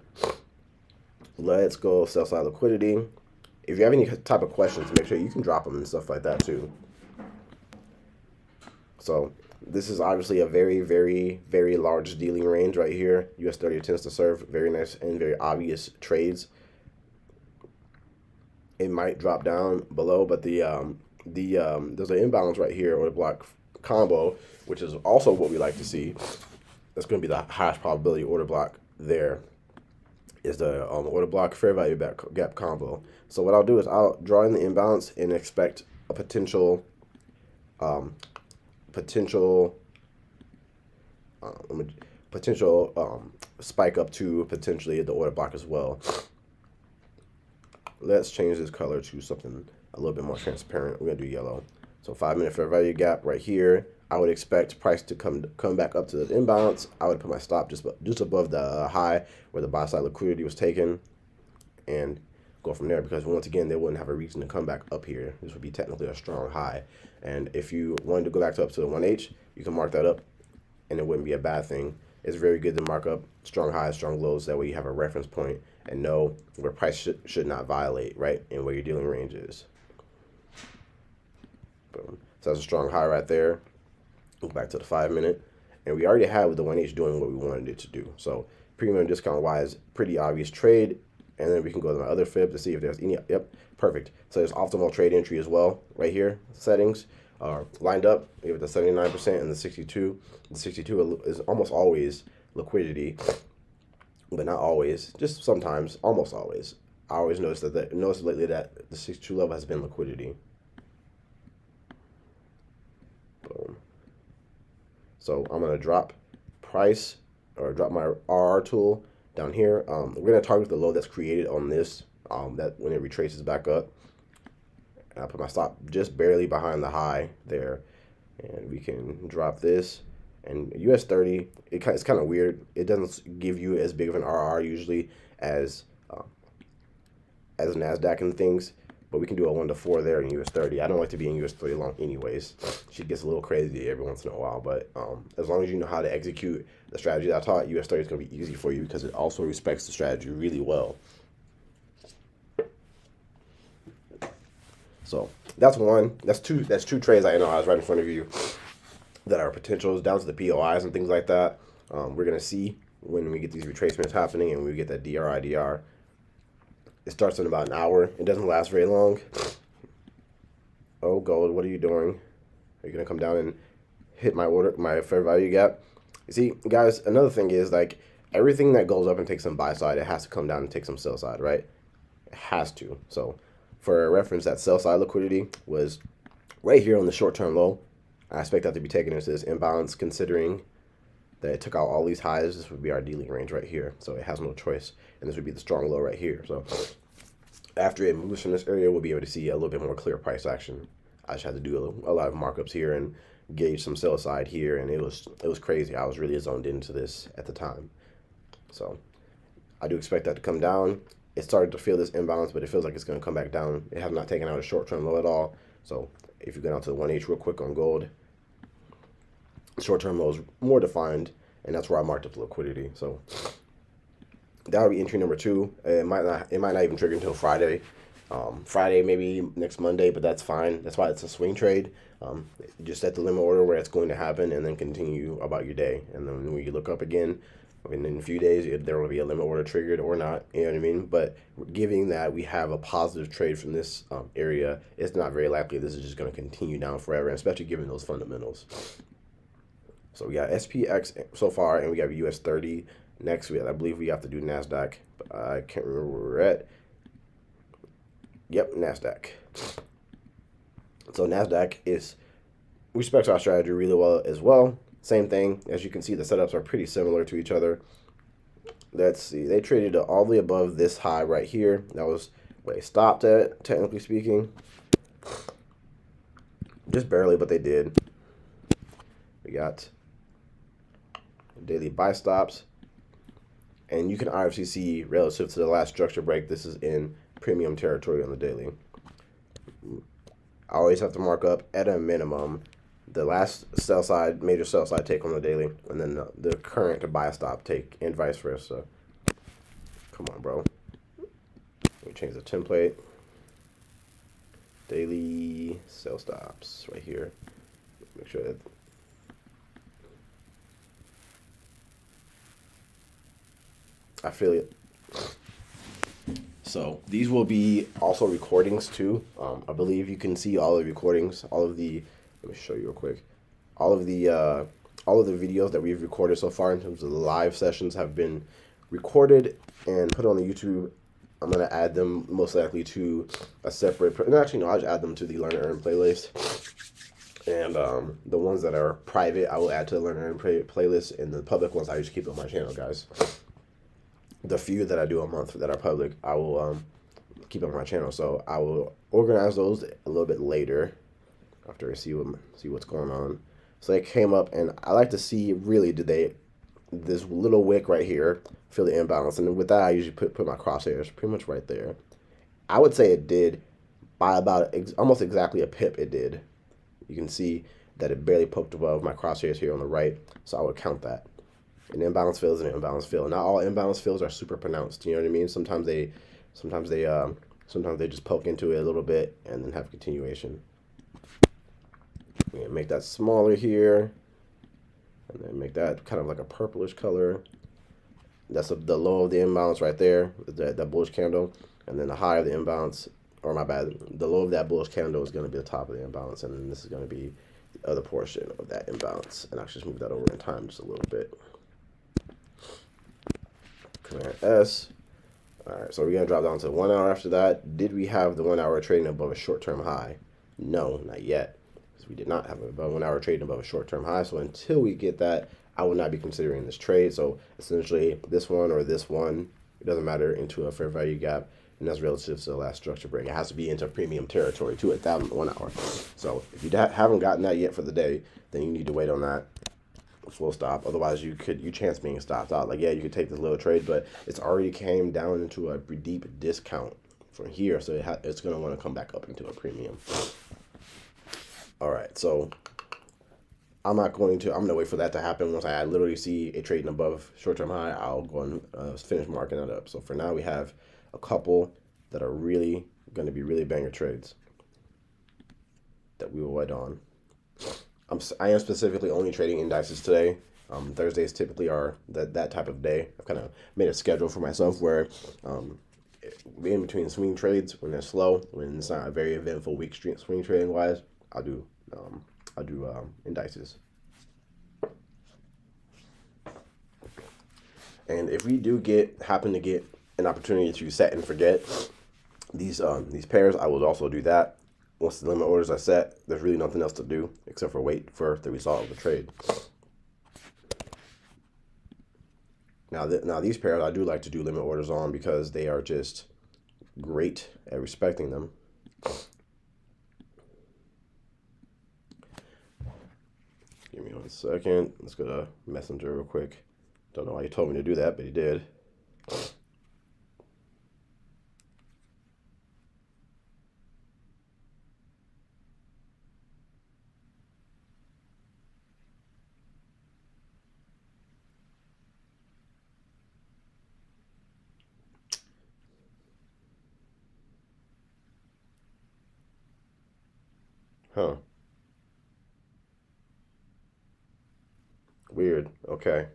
Let's go sell side liquidity. If you have any type of questions, make sure you can drop them and stuff like that too. So this is obviously a very, very, very large dealing range right here. US30 tends to serve very nice and very obvious trades. It might drop down below, but there's an imbalance right here, or the block combo, which is also what we like to see. That's going to be the highest probability order block. There is the order block fair value gap combo. So what I'll do is I'll draw in the imbalance and expect a potential spike up to potentially the order block as well. Let's change this color to something a little bit more transparent. We're gonna do yellow. So 5-minute fair value gap right here. I would expect price to come back up to the imbalance. I would put my stop just above the high where the buy side liquidity was taken, and go from there, because once again they wouldn't have a reason to come back up here. This would be technically a strong high, and if you wanted to go back up to the 1H, you can mark that up and it wouldn't be a bad thing. It's very good to mark up strong highs, strong lows. That way you have a reference point and know where price should not violate, right, and where your dealing range is. Boom. So that's a strong high right there. Go back to the 5-minute, and we already had with the 1H doing what we wanted it to do. So premium discount wise, pretty obvious trade. And then we can go to my other fib to see if there's any. Yep, perfect. So there's optimal trade entry as well right here. Settings are lined up. We have the 79% and the 62. The 62 is almost always liquidity, but not always. Just sometimes, almost always. I always noticed lately that the 62 level has been liquidity. Boom. So I'm gonna drop price or drop my RR tool down here. We're gonna target the low that's created on this. That when it retraces back up, and I put my stop just barely behind the high there, and we can drop this. And US30, it's kind of weird. It doesn't give you as big of an RR usually as NASDAQ and things, but we can do a 1 to 4 there in US30. I don't like to be in US30 long anyways. She gets a little crazy every once in a while, but as long as you know how to execute the strategy that I taught, US30 is going to be easy for you because it also respects the strategy really well. So that's one. That's two trades I analyzed right in front of you that are potentials down to the POIs and things like that. We're going to see when we get these retracements happening and we get that DRIDR. It starts in about an hour. It doesn't last very long. Oh, gold, what are you doing? Are you going to come down and hit my fair value gap? You see, guys, another thing is like everything that goes up and takes some buy side, it has to come down and take some sell side, right? It has to. So for reference, that sell side liquidity was right here on the short-term low. I expect that to be taken into this imbalance considering that it took out all these highs. This would be our dealing range right here. So it has no choice. And this would be the strong low right here. So after it moves from this area, we'll be able to see a little bit more clear price action. I just had to do a lot of markups here and gauge some sell side here. And it was crazy. I was really zoned into this at the time. So I do expect that to come down. It started to feel this imbalance, but it feels like it's going to come back down. It has not taken out a short-term low at all. So if you go down to the 1H real quick on gold, short-term low is more defined, and that's where I marked up the liquidity. So that would be entry number 2. It might not even trigger until Friday. Friday, maybe next Monday, but that's fine. That's why it's a swing trade. Just set the limit order where it's going to happen, and then continue about your day. And then when you look up again, in a few days, there will be a limit order triggered or not. You know what I mean? But given that we have a positive trade from this area, it's not very likely this is just going to continue down forever, especially given those fundamentals. So we got SPX so far, and we got US30 next. I believe we have to do NASDAQ, but I can't remember where we're at. Yep, NASDAQ. So NASDAQ respects our strategy really well as well. Same thing. As you can see, the setups are pretty similar to each other. Let's see. They traded all the way above this high right here. That was where they stopped at, technically speaking. Just barely, but they did. We got daily buy stops. And you can obviously see relative to the last structure break, this is in premium territory on the daily. I always have to mark up at a minimum the last major sell side take on the daily, and then the current buy stop take, and vice versa. Come on, bro. Let me change the template. Daily sell stops right here. Make sure that I feel it. So these will be also recordings too. I believe you can see all the recordings, let me show you real quick. All of the videos that we've recorded so far in terms of the live sessions have been recorded and put on the YouTube. I'm gonna add them most likely to a separate. No, actually, no. I'll just add them to the Learn and Earn playlist. And the ones that are private, I will add to the Learn and Earn playlist, and the public ones I just keep on my channel, guys. The few that I do a month that are public, I will keep on my channel. So I will organize those a little bit later after I see what's going on. So they came up, and I like to see really this little wick right here feel the imbalance, and with that I usually put my crosshairs pretty much right there. I would say it did by about almost exactly a pip. It did. You can see that it barely poked above my crosshairs here on the right, so I would count that. An imbalance fill is an imbalance fill. Not all imbalance fills are super pronounced. You know what I mean? Sometimes they just poke into it a little bit and then have continuation. Make that smaller here, and then make that kind of like a purplish color. That's the low of the imbalance right there, that bullish candle, and then the high of the imbalance, or my bad, the low of that bullish candle is going to be the top of the imbalance, and then this is going to be the other portion of that imbalance. And I'll just move that over in time just a little bit. Command S. All right, so we're going to drop down to the 1 hour after that. Did we have the 1 hour trading above a short-term high? No, not yet. Because we did not have a 1 hour trading above a short-term high. So until we get that, I will not be considering this trade. So essentially, this one or this one, it doesn't matter, into a fair value gap. And that's relative to the last structure break. It has to be into premium territory too at that 1 hour. So if you haven't gotten that yet for the day, then you need to wait on that full stop. Otherwise, you chance being stopped out. Like, yeah, you could take this little trade, but it's already came down into a deep discount from here, so it's going to want to come back up into a premium. All right, so I'm going to wait for that to happen. Once I literally see a trading above short-term high, I'll go and finish marking that up. So for now, we have a couple that are really going to be really banger trades that we will wait on. I am specifically only trading indices today. Thursdays typically are that type of day. I've kind of made a schedule for myself where in between swing trades, when they're slow, when it's not a very eventful week swing trading wise, I'll do indices. And if we do happen to get an opportunity to set and forget these pairs, I will also do that. Once the limit orders are set, there's really nothing else to do except for wait for the result of the trade. Now these pairs I do like to do limit orders on because they are just great at respecting them. Give me 1 second. Let's go to Messenger real quick. Don't know why he told me to do that, but he did. Huh. Weird. Okay.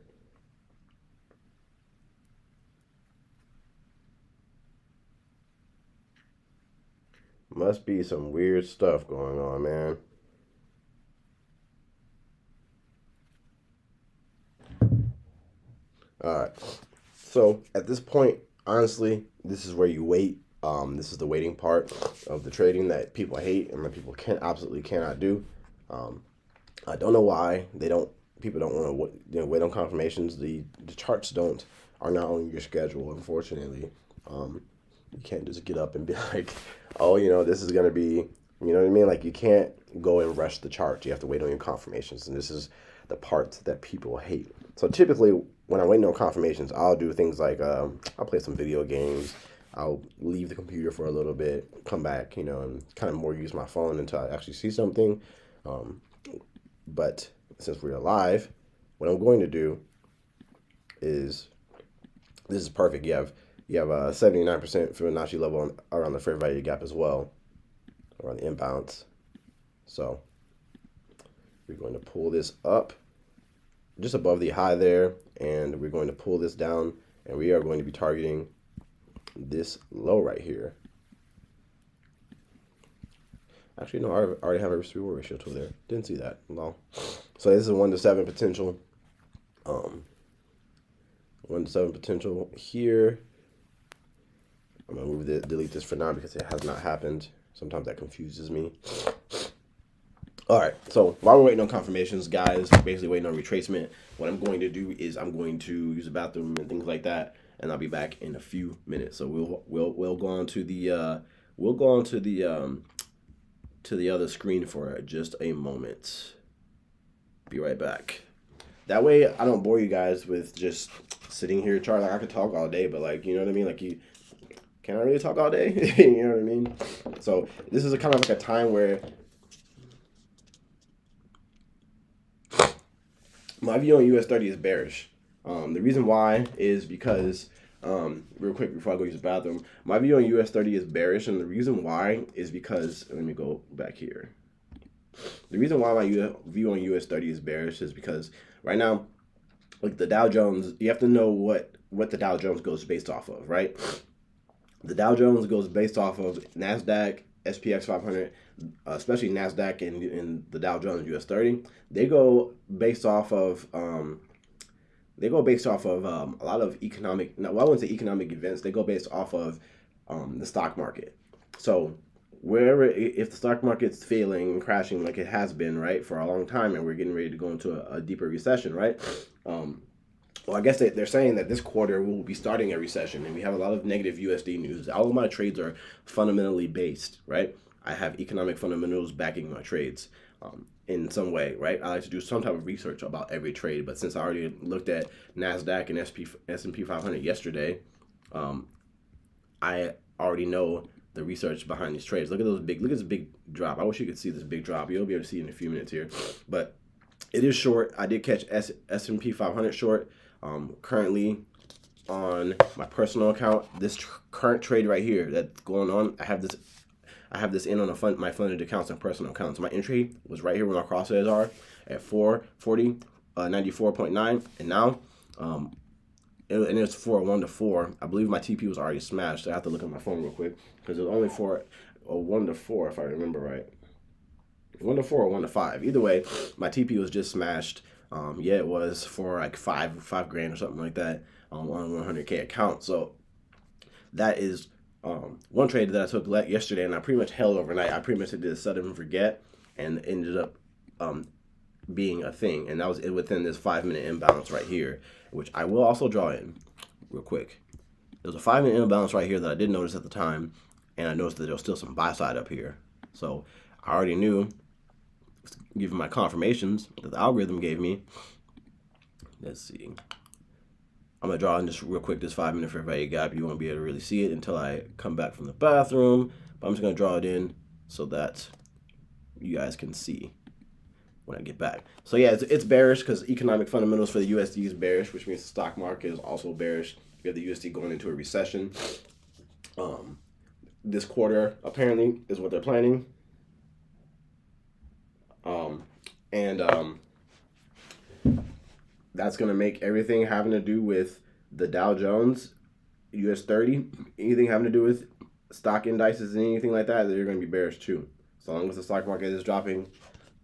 Must be some weird stuff going on, man. All right. So at this point, honestly, this is where you wait. This is the waiting part of the trading that people hate and that people absolutely cannot do. I don't know why people don't want to wait on confirmations. The charts are not on your schedule, unfortunately. You can't just get up and be like, oh, this is gonna be, you know what I mean? Like, you can't go and rush the chart. You have to wait on your confirmations, and this is the part that people hate. So typically, when I'm waiting on confirmations, I'll do things like I'll play some video games. I'll leave the computer for a little bit, come back, and kind of more use my phone until I actually see something. But since we're live, what I'm going to do is, this is perfect. You have a 79% Fibonacci level around the fair value gap as well, around the imbalance. So we're going to pull this up just above the high there, and we're going to pull this down, and we are going to be targeting this low right here. Actually, no, I already have a risk reward ratio tool there. Didn't see that. No. So this is 1 to 7 potential. 1 to 7 potential here. I'm gonna delete this for now because it has not happened. Sometimes that confuses me. All right, so while we're waiting on confirmations, guys, basically waiting on retracement, what I'm going to do is I'm going to use the bathroom and things like that, and I'll be back in a few minutes. So we'll go on to the to the other screen for just a moment. Be right back. That way I don't bore you guys with just sitting here charting. Like, I could talk all day, but you know what I mean? Like, can I really talk all day? You know what I mean? So this is kind of like a time where my view on US30 is bearish. The reason why is because, real quick before I go use the bathroom, my view on US30 is bearish, and the reason why is because, let me go back here. The reason why my view on US30 is bearish is because right now like the Dow Jones, you have to know what the Dow Jones goes based off of, right? The Dow Jones goes based off of NASDAQ, SPX500, especially NASDAQ and the Dow Jones US30. They go based off of a lot of economic. No, well, I wouldn't say economic events. They go based off of the stock market. So wherever, if the stock market's failing and crashing like it has been, right, for a long time, and we're getting ready to go into a deeper recession, right? Well, I guess they're saying that this quarter we'll be starting a recession, and we have a lot of negative USD news. All of my trades are fundamentally based, right? I have economic fundamentals backing my trades in some way, right? I like to do some type of research about every trade, but since I already looked at NASDAQ and S&P 500 yesterday, I already know the research behind these trades. Look at this big drop. I wish you could see this big drop. You'll be able to see it in a few minutes here, but it is short. I did catch S&P 500 short. Currently on my personal account, this current trade right here that's going on, I have this in on my funded accounts and personal accounts. My entry was right here where my crosshairs are at 440, 94.9, and now it's for 1 to 4. I believe my TP was already smashed. So I have to look at my phone real quick because it was only for a 1 to 4 if I remember right. 1 to 4 or 1 to 5. Either way, my TP was just smashed. Yeah, it was for like five grand or something like that on 100K account. So that is one trade that I took yesterday, and I pretty much held overnight. I pretty much did a set and forget, and ended up being a thing. And that was within this 5-minute imbalance right here, which I will also draw in real quick. There's a 5-minute imbalance right here that I didn't notice at the time, and I noticed that there was still some buy side up here. So I already knew, given my confirmations that the algorithm gave me. Let's see. I'm gonna draw in just real quick this 5-minute fair value gap. You won't be able to really see it until I come back from the bathroom, but I'm just gonna draw it in so that you guys can see when I get back. So yeah, it's bearish because economic fundamentals for the USD is bearish, which means the stock market is also bearish. You have the USD going into a recession. This quarter apparently is what they're planning. That's going to make everything having to do with the Dow Jones, US30, anything having to do with stock indices and anything like that, they're going to be bearish too. So long as the stock market is dropping,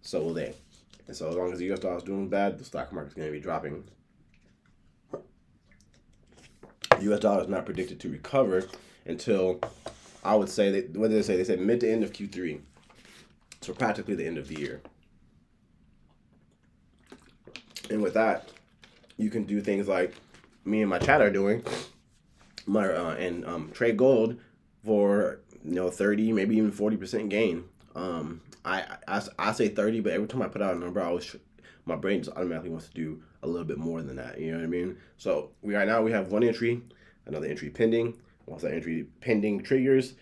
so will they. And so as long as the US dollar is doing bad, the stock market is going to be dropping. The US dollar is not predicted to recover until, I would say, what did they say? They said mid to end of Q3. So practically the end of the year. And with that, you can do things like me and my chat are doing, trade gold for 30, maybe even 40% gain. I say 30, but every time I put out a number, my brain just automatically wants to do a little bit more than that. You know what I mean? So right now we have one entry, another entry pending. Once that entry pending triggers,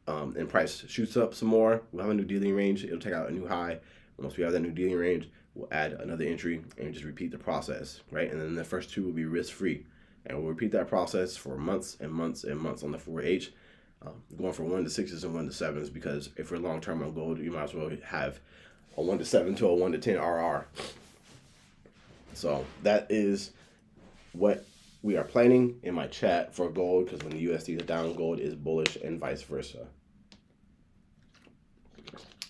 and price shoots up some more, we'll have a new dealing range. It'll take out a new high. Once we have that new dealing range, we'll add another entry and just repeat the process, right? And then the first two will be risk-free. And we'll repeat that process for months and months and months on the 4H, going from 1 to 6s and 1 to 7s, because if we're long-term on gold, you might as well have a 1 to 7 to a 1 to 10 RR. So that is what we are planning in my chat for gold, because when the USD is down, gold is bullish and vice versa.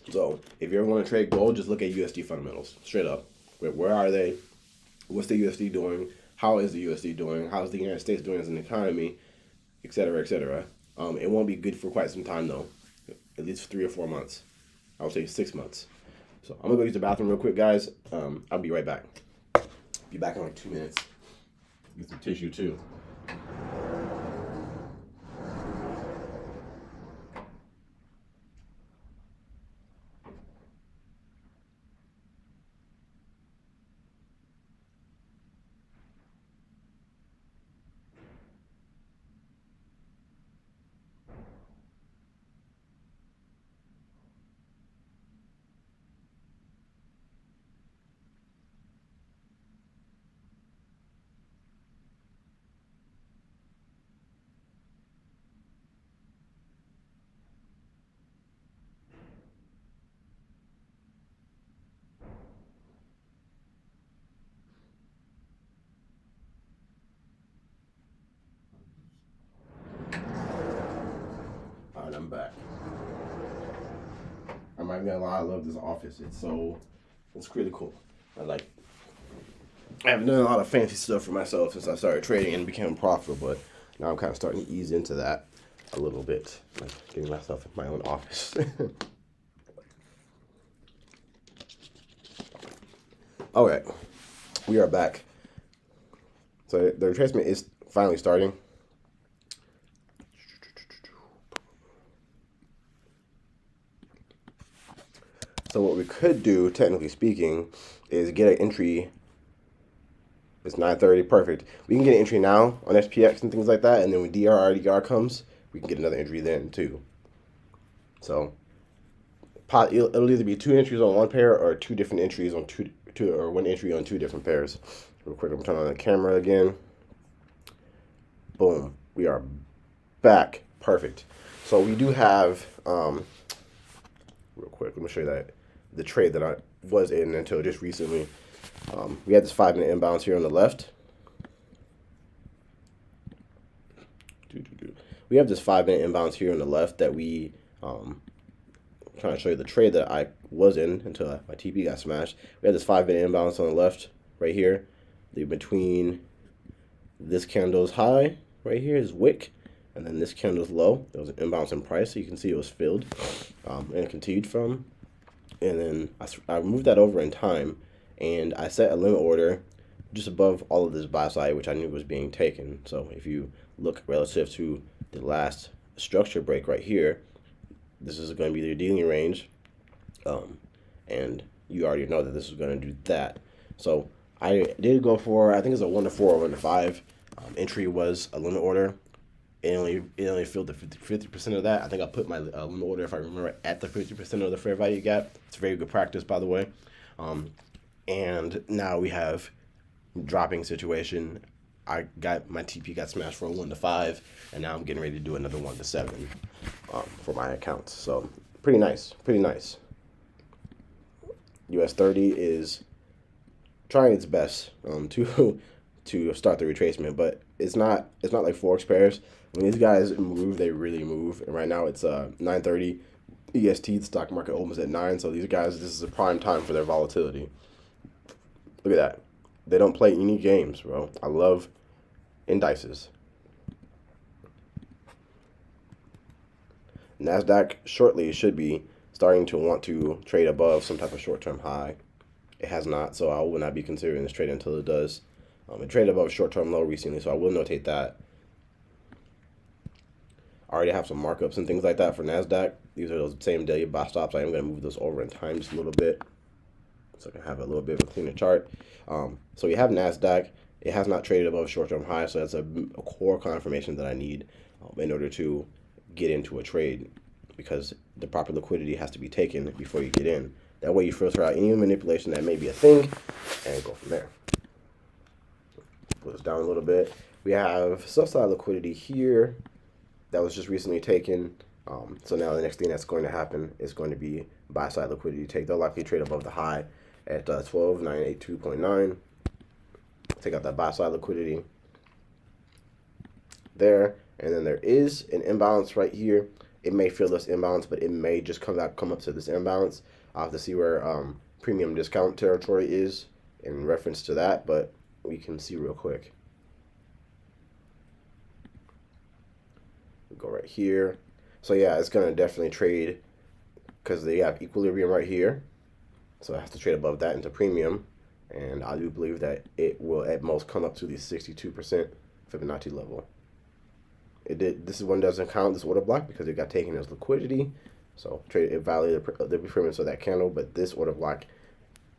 So if you ever want to trade gold, just look at USD fundamentals straight up. Where are they? What's the USD doing? How is the USD doing? How is the United States doing as an economy, et cetera, et cetera. It won't be good for quite some time though, at least 3 or 4 months. I would say 6 months. So I'm gonna go use the bathroom real quick, guys. I'll be right back. Be back in like 2 minutes. Get some tissue too. I'm back. I'm not gonna lie, I love this office. It's pretty cool. I haven't done a lot of fancy stuff for myself since I started trading and became profitable, but now I'm kind of starting to ease into that a little bit, like getting myself in my own office. All right, we are back. So the retracement is finally starting. So what we could do, technically speaking, is get an entry. It's 9:30, perfect. We can get an entry now on SPX and things like that, and then when RDR comes, we can get another entry then too. So it'll either be 2 entries on one pair or 2 different entries on two or 1 entry on 2 different pairs. Real quick, I'm turning on the camera again. Boom, we are back. Perfect. So we do have real quick, let me show you that the trade that I was in until just recently. We had this 5-minute imbalance here on the left. We have this 5-minute imbalance here on the left that we trying to show you the trade that I was in until my TP got smashed. We had this 5-minute imbalance on the left right here. Between this candle's high right here is wick, and then this candle's low. There was an imbalance in price, so you can see it was filled, and it continued from. And then I moved that over in time, and I set a limit order just above all of this buy side, which I knew was being taken. So if you look relative to the last structure break right here, this is going to be the dealing range, and you already know that this is going to do that. So I did go for, I think it's a 1 to 4 or 1 to 5. Entry was a limit order. It only filled the 50% of that. I think I put my limit order, if I remember, at the 50% of the fair value gap. It's very good practice, by the way. And now we have dropping situation. I got my TP got smashed for a 1 to 5, and now I'm getting ready to do another 1 to 7 for my accounts. So pretty nice, pretty nice. US30 is trying its best to start the retracement, but it's not like Forex pairs. When these guys move, they really move. And right now it's 9:30 EST. The stock market opens at 9. So these guys, this is a prime time for their volatility. Look at that. They don't play any games, bro. I love indices. NASDAQ shortly should be starting to want to trade above some type of short-term high. It has not, so I will not be considering this trade until it does. It traded above short-term low recently, so I will notate that. I already have some markups and things like that for NASDAQ. These are those same daily buy stops. I am going to move this over in time just a little bit, so I can have a little bit of a cleaner chart. So we have NASDAQ. It has not traded above short-term high, so that's a core confirmation that I need in order to get into a trade, because the proper liquidity has to be taken before you get in. That way you filter out any manipulation that may be a thing and go from there. Put this down a little bit. We have sell-side liquidity here that was just recently taken. So now the next thing that's going to happen is going to be buy-side liquidity take. They'll likely trade above the high at 12,982.9. Take out that buy-side liquidity there. And then there is an imbalance right here. It may feel this imbalance, but it may just come up to this imbalance. I'll have to see where premium discount territory is in reference to that, but we can see real quick. We go right here. So yeah, it's going to definitely trade because they have equilibrium right here. So it has to trade above that into premium. And I do believe that it will at most come up to the 62% Fibonacci level. It did. This one doesn't count this order block because it got taken as liquidity. So trade it validated the performance of that candle, but this order block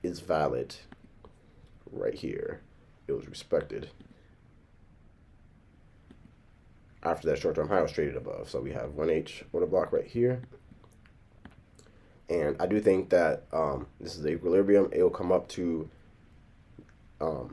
is valid right here. It was respected after that short-term high was traded above. So we have 1H order block right here. And I do think that this is the equilibrium. It will come up to either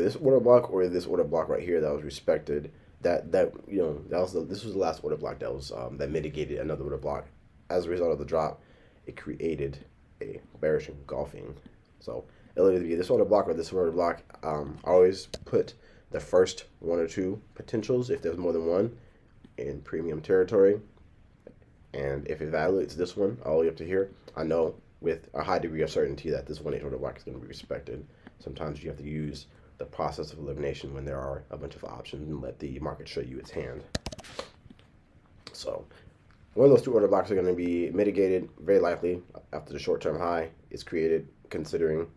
this order block or this order block right here that was respected. This was the last order block that was that mitigated another order block. As a result of the drop, it created a bearish engulfing. So it'll either be this order block or this order block. I always put the first 1 or 2 potentials if there's more than one in premium territory. And if it evaluates this one all the way up to here, I know with a high degree of certainty that this 1-8 order block is going to be respected. Sometimes you have to use the process of elimination when there are a bunch of options and let the market show you its hand. So one of those 2 order blocks are going to be mitigated very likely after the short-term high is created, considering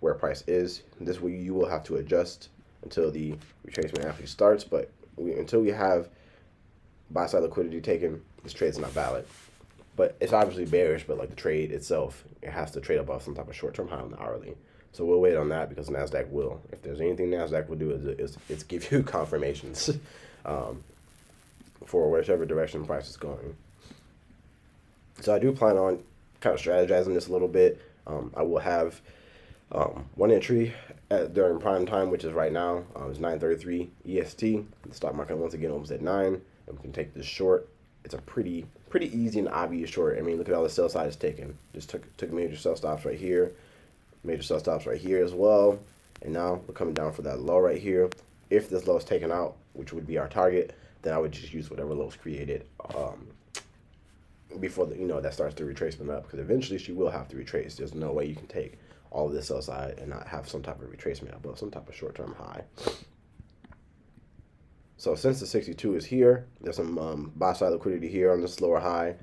where price is. This way you will have to adjust until the retracement actually starts, but until we have buy side liquidity taken, this trade's not valid. But it's obviously bearish, but like the trade itself, it has to trade above some type of short-term high on the hourly. So we'll wait on that because NASDAQ will. If there's anything NASDAQ will do is give you confirmations for whichever direction price is going. So I do plan on kind of strategizing this a little bit. I will have one entry during prime time, which is right now. It's 9:33 EST. The stock market once again almost at 9, and we can take this short. It's a pretty easy and obvious short. I mean, look at all the sell side it's taken. Just took major sell stops right here, major sell stops right here as well, and now we're coming down for that low right here. If this low is taken out, which would be our target, then I would just use whatever low is created before that starts the retracement up, because eventually she will have to retrace. There's no way you can take all of this sell side and not have some type of retracement above some type of short-term high. So since the 62 is here, there's some buy side liquidity here on this lower high.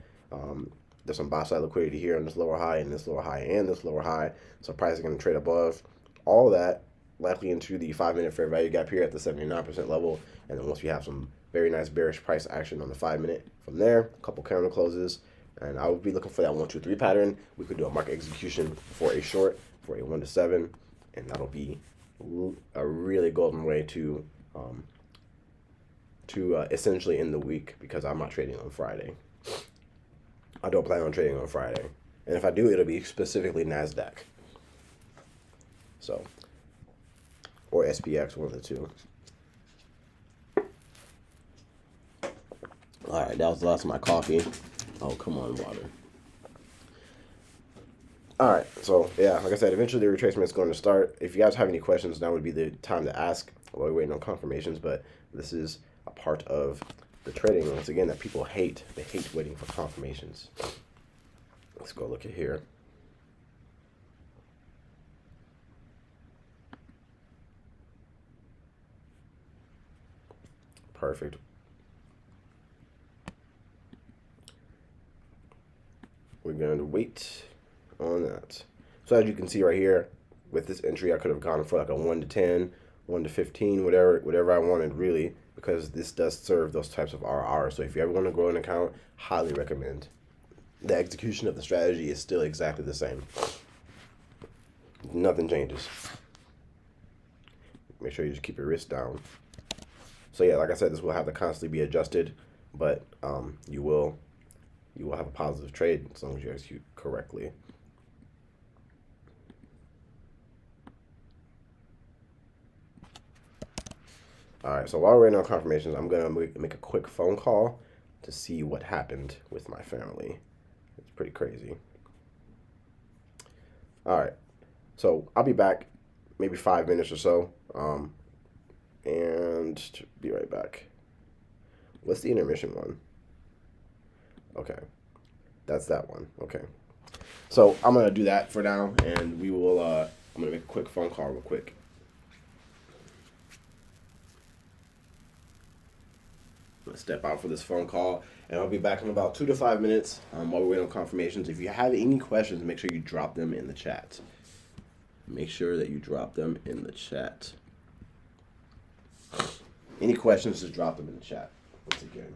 There's some buy side liquidity here on this lower high and this lower high and this lower high. So price is going to trade above all that, likely into the 5-minute fair value gap here at the 79% level. And then once we have some very nice bearish price action on the 5-minute from there, a couple candle closes, and I would be looking for that 1, 2, 3 pattern. We could do a market execution for a short for a 1 to 7, and that'll be a really golden way to essentially end the week, because I'm not trading on Friday. I don't plan on trading on Friday, and if I do, it'll be specifically NASDAQ. So, or SPX, one of the two. All right, that was the last of my coffee. Oh, come on, water. All right, so yeah, like I said, eventually the retracement is going to start. If you guys have any questions, now would be the time to ask while we're waiting on confirmations, but this is a part of the trading, once again, that people hate. They hate waiting for confirmations. Let's go look at here. Perfect. We're going to wait on that. So as you can see right here, with this entry, I could have gone for like a 1 to 10, 1 to 15, whatever I wanted, really, because this does serve those types of RR. So if you ever want to grow an account, highly recommend. The execution of the strategy is still exactly the same. Nothing changes. Make sure you just keep your risk down. So yeah, like I said, this will have to constantly be adjusted, but you will have a positive trade as long as you execute correctly. All right, so while we're waiting on confirmations, I'm going to make a quick phone call to see what happened with my family. It's pretty crazy. All right, so I'll be back maybe 5 minutes or so, and be right back. What's the intermission one? Okay, that's that one. Okay, so I'm going to do that for now, and we will, I'm going to make a quick phone call real quick. Step out for this phone call, and I'll be back in about 2 to 5 minutes while we wait on confirmations. If you have any questions, make sure you drop them in the chat. Make sure that you drop them in the chat. Any questions, just drop them in the chat once again.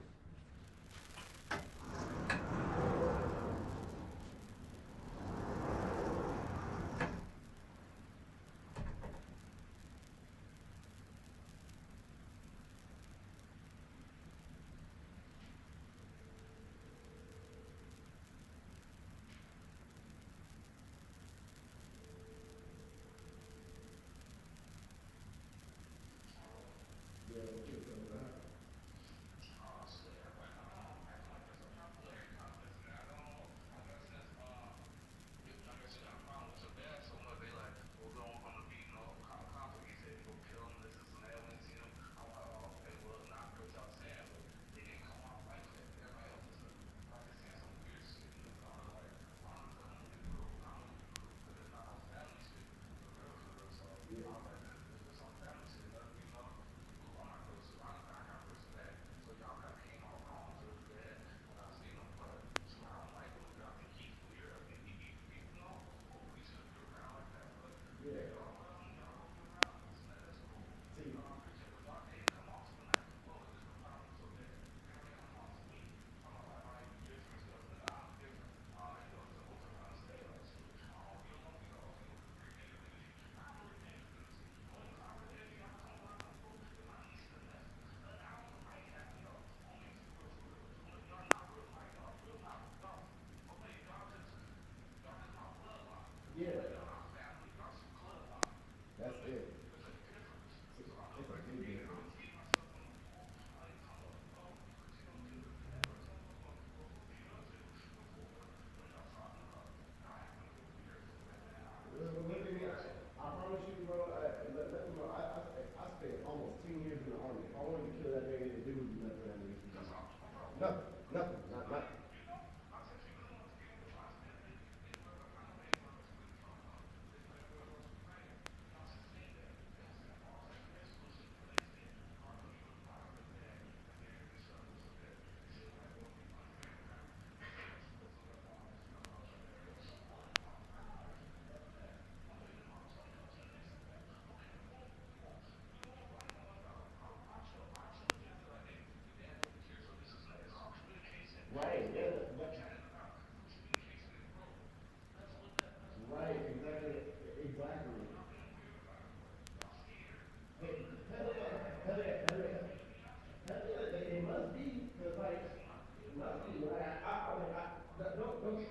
Right.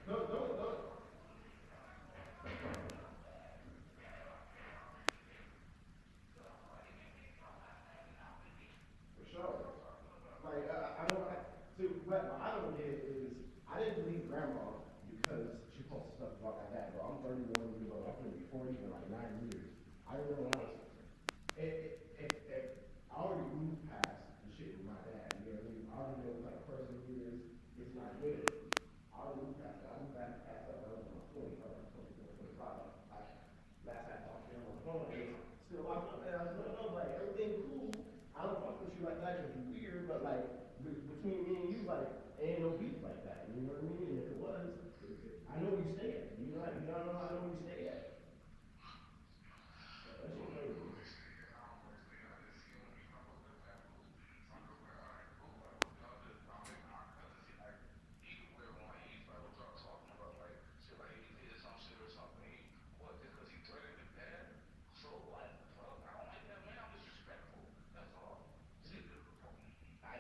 Don't. For sure. Like, I don't, see, what I don't get is, I didn't believe grandma because she posted stuff about my dad, bro. I'm 31 years old, I'm gonna be 40 in like 9 years. I didn't know what I was if I already moved past the shit with my dad, you know what I mean? I already know what kind of person he is, it's not good. I already moved past that, I moved back past that when I was in my 20s, I was like 24, 25. Last I talked to him on the phone, he was still locked up, and I was like, no, like, everything cool. I don't fuck with you like that because you're weird, but like, between me and you, like, ain't no beef like that, you know what I mean? And if it was, I know where you stay at, you know, I know where you stay at. So that shit crazy.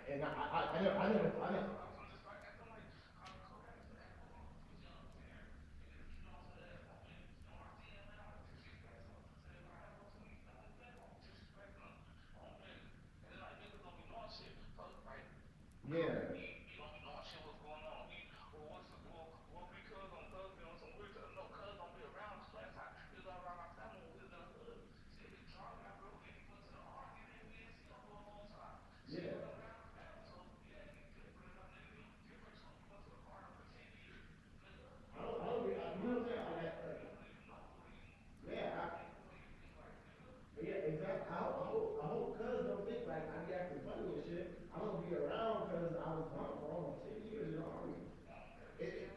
I never. Yeah. Yeah. I don't, you know what I'm saying? Yeah, yeah, exactly. I hope cuz don't think like I be acting funny and shit. I don't be around cuz I was gone for almost 10 years in the army. It,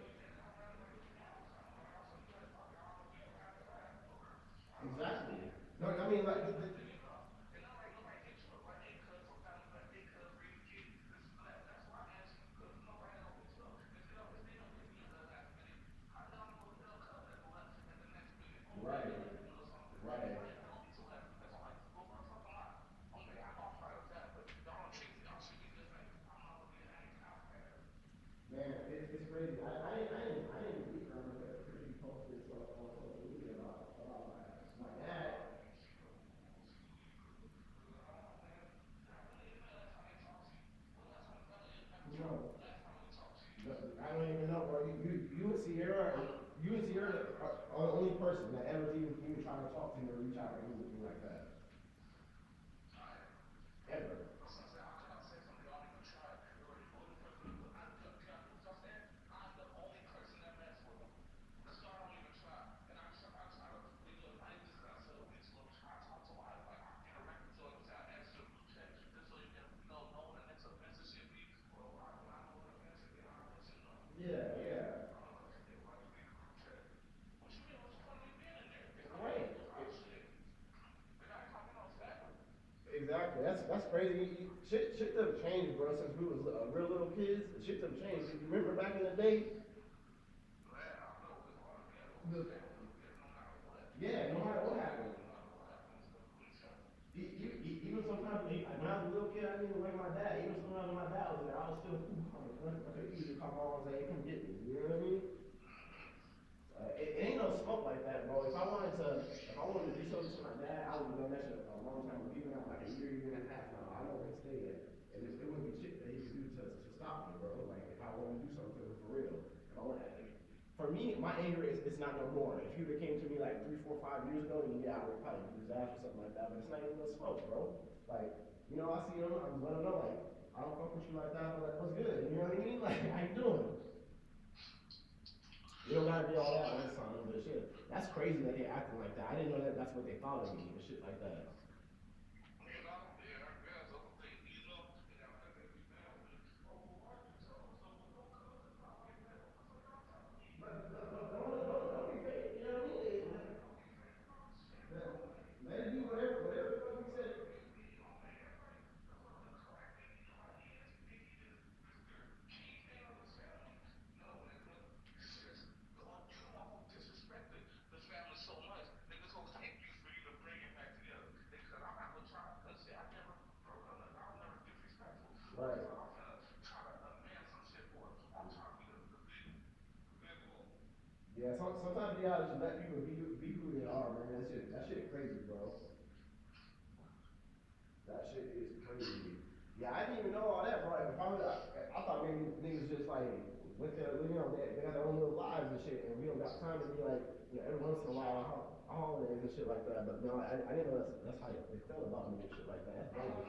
exactly. No, I mean like right, right. Man, it's crazy. I didn't believe her because she posted stuff on social media about my dad. No, I don't even know, bro. You and Sierra are the only person that ever even tried to talk to me or reach out to me with me like that. Ever. Yeah, yeah. Right. Exactly. That's crazy. Shit done changed, bro. Since we was real little kids, shit done changed. You remember back in the day? The, yeah, no matter what happened. Even sometimes when I was a little kid, I didn't even like my dad. Even sometimes when my dad was there, I was still cool. I could easily call my mom and say, "Hey, come get me." You know what I mean? It ain't no smoke like that, bro. If I wanted to do something to my dad, I would have done that shit a long time ago. Even after like a year and a half now, I know where he stayed at, and it wouldn't be shit that he could do to stop me, bro. Like if I wanted to do something to him for real, if I want, for me, my anger is it's not no more. If you would have came to me like 3, 4, 5 years ago, then yeah, I would probably do his ass or something like that. But it's not even no smoke, bro. Like you know, I see him, I'm letting him know like I don't fuck with you like that, but like what's good? You know what I mean? Like how you doing? You don't gotta be all that all the time, but shit. That's crazy that they acting like that. I didn't know that that's what they thought of me and shit like that. Don't be fake, you know what I mean? Let it be whatever the fuck you say. Yeah, sometimes you gotta just let people be who they are, man. That shit crazy, bro. That shit is crazy. Yeah, I didn't even know all that, bro. Like, if I thought maybe niggas just like with their, they got their own little lives and shit, and we don't got time to be like, every once in a while, holidays and shit like that. But no, I didn't know that's how they felt about me and shit like that. That's dope.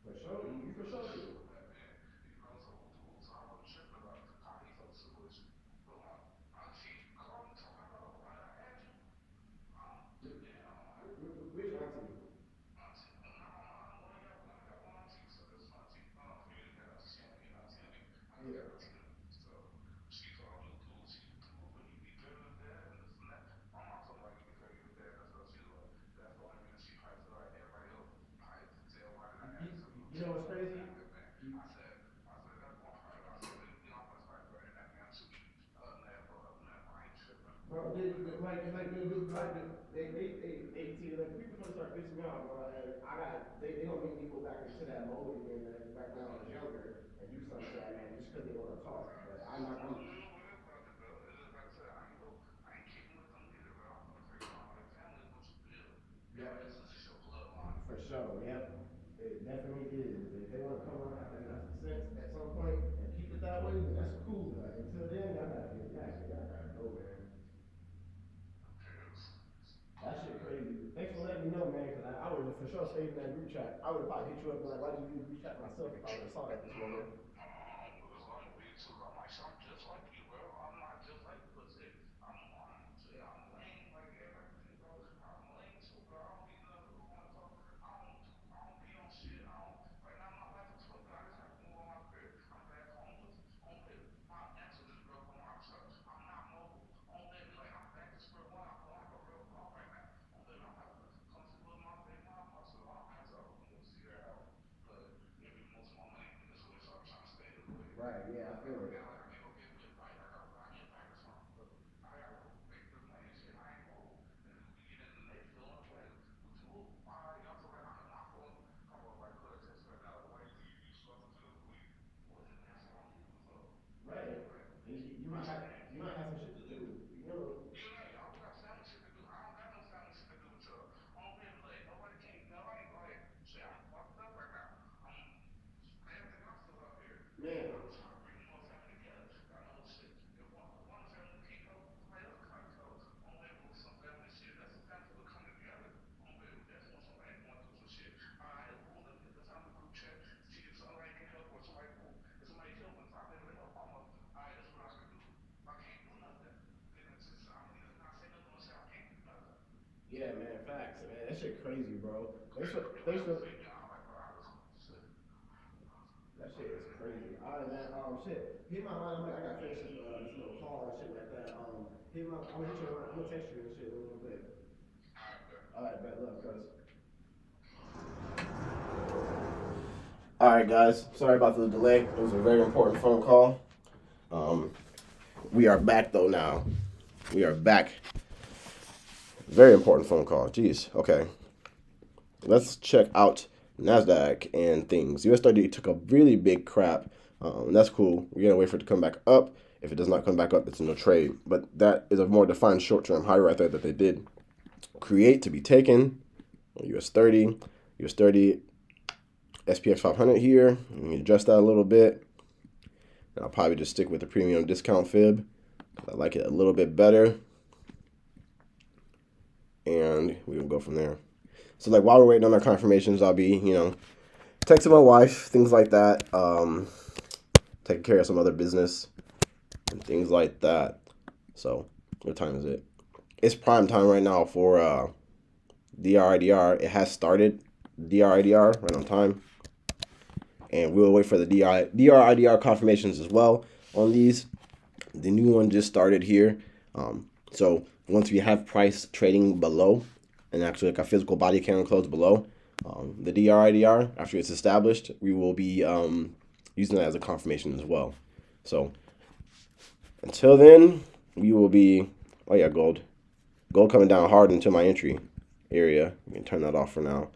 For sure, you for sure do. Which auntie? Yeah. You, you know what's crazy? You, bro, like people trying to start pissing me off, bro. And they gonna make me go back into that mode again, like back when I was younger, and do something to that man just because they want to talk. But I'm, yeah, for sure, yep. It definitely is. If they want to come around, after that's the sense at some point, and keep it that way, then that's cool. But until then, y'all gotta go, man. That shit crazy. Thanks for letting me know, man, because I would have for sure stayed in that group chat. I would have probably hit you up and been like, why did you leave the group chat myself if I would have saw that this morning? Right, yeah, I feel it. Right. And you might have some shit to do, you know. Man, yeah, man, facts, man. That shit crazy, bro. Thanks for that shit is crazy. All right, man. Shit. Hit my line. I gotta finish this little call and shit like that. I'm gonna hit you. I'm gonna text you and shit in a little bit. All right, bet. Love, cuz. All right, guys. Sorry about the delay. It was a very important phone call. Um, we are back though now. We are back. Very important phone call. Jeez. Okay. Let's check out NASDAQ and things. US30 took a really big crap. That's cool. We're gonna wait for it to come back up. If it does not come back up, it's no trade. But that is a more defined short-term high right there that they did create to be taken. US30, US30, SPX500 here. Let me adjust that a little bit. And I'll probably just stick with the premium discount fib. I like it a little bit better. And we will go from there. So like while we're waiting on our confirmations, I'll be, texting my wife, things like that. Taking care of some other business and things like that. So what time is it? It's prime time right now for DRIDR. It has started DRIDR right on time. And we'll wait for the DRIDR confirmations as well on these. The new one just started here. So once we have price trading below and actually like a physical body cam close below. The DRIDR, after it's established, we will be using that as a confirmation as well. So until then, we will be, oh yeah, gold coming down hard into my entry area. We can turn that off for now.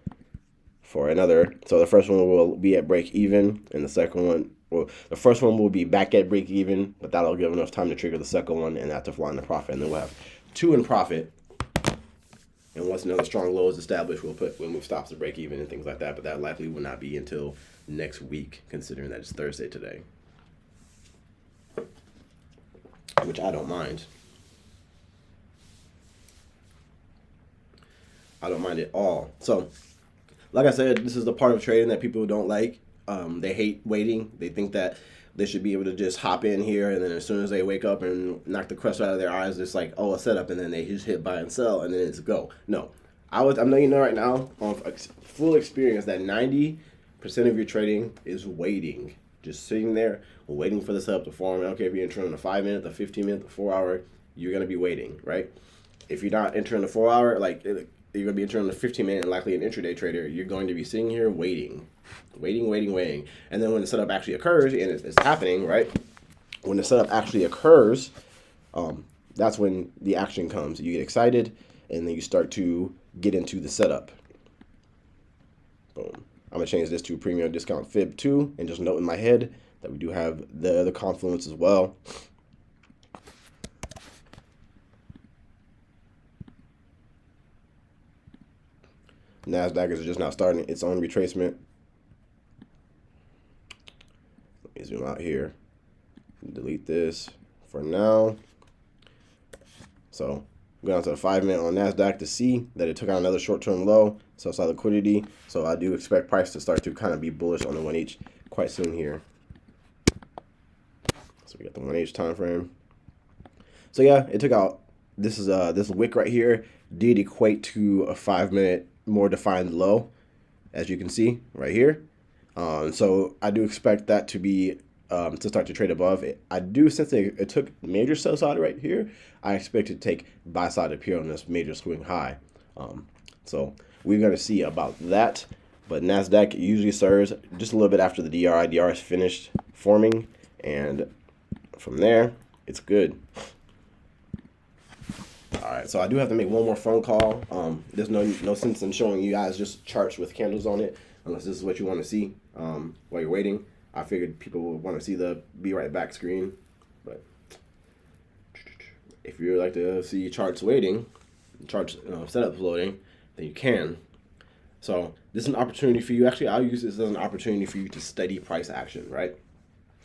For another, so the first one will be at break even, and the second one, well, the first one will be back at break even, but that'll give enough time to trigger the second one and that to fly into profit, and then we'll have two in profit. And once another strong low is established, we'll move stops to break even and things like that. But that likely will not be until next week, considering that it's Thursday today, which I don't mind. I don't mind at all. So, like I said, this is the part of trading that people don't like. They hate waiting. They think that they should be able to just hop in here, and then as soon as they wake up and knock the crust out of their eyes, it's like, oh, a setup, and then they just hit buy and sell, and then it's go. No, I'm letting you know right now, on full experience, that 90% of your trading is waiting, just sitting there waiting for the setup to form. I don't care if you're entering the 5 minute, the 15 minute, the 4 hour, you're gonna be waiting, right? If you're not entering the 4 hour, like you're gonna be entering the 15 minute, and likely an intraday trader, you're going to be sitting here waiting. And then when the setup actually occurs, and it's happening, right? When the setup actually occurs, that's when the action comes. You get excited, and then you start to get into the setup. Boom. I'm going to change this to premium discount fib 2, and just note in my head that we do have the other confluence as well. NASDAQ is just now starting its own retracement. Let me zoom out here. Delete this for now. So go down to the 5 minute on NASDAQ to see that it took out another short-term low. So it's like liquidity. So I do expect price to start to kind of be bullish on the 1H quite soon here. So we got the 1H time frame. So yeah, it took out this wick right here did equate to a 5 minute more defined low, as you can see right here. So I do expect that to be to start to trade above it. I do, since it took major sell side right here, I expect it to take buy side appear on this major swing high. So we're going to see about that. But NASDAQ usually serves just a little bit after the DR is finished forming, and from there it's good. All right, so I do have to make one more phone call. There's no sense in showing you guys just charts with candles on it, unless this is what you want to see while you're waiting. I figured people would want to see the be right back screen, but if you like to see charts waiting, charts setups loading, then you can. So this is an opportunity for you. Actually, I'll use this as an opportunity for you to study price action, right?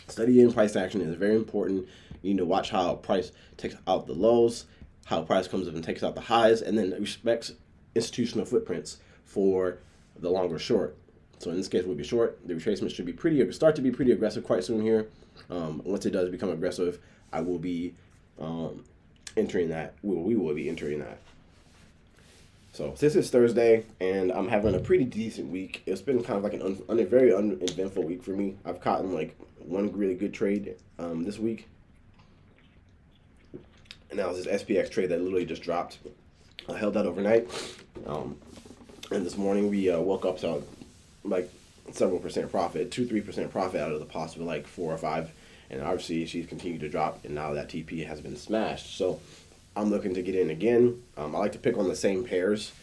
Studying price action is very important. You need to watch how price takes out the lows, how price comes up and takes out the highs, and then respects institutional footprints for the long or short. So in this case, we'll be short. The retracement should be start to be pretty aggressive quite soon here. Once it does become aggressive, I will be entering that. We will be entering that. So since it's Thursday and I'm having a pretty decent week, it's been kind of like a very uneventful week for me. I've caught in like one really good trade this week. And that was this SPX trade that literally just dropped. I held that overnight. And this morning we woke up to like several percent profit, 2-3% profit out of the possible like 4 or 5. And obviously she's continued to drop, and now that TP has been smashed. So I'm looking to get in again. I like to pick on the same pairs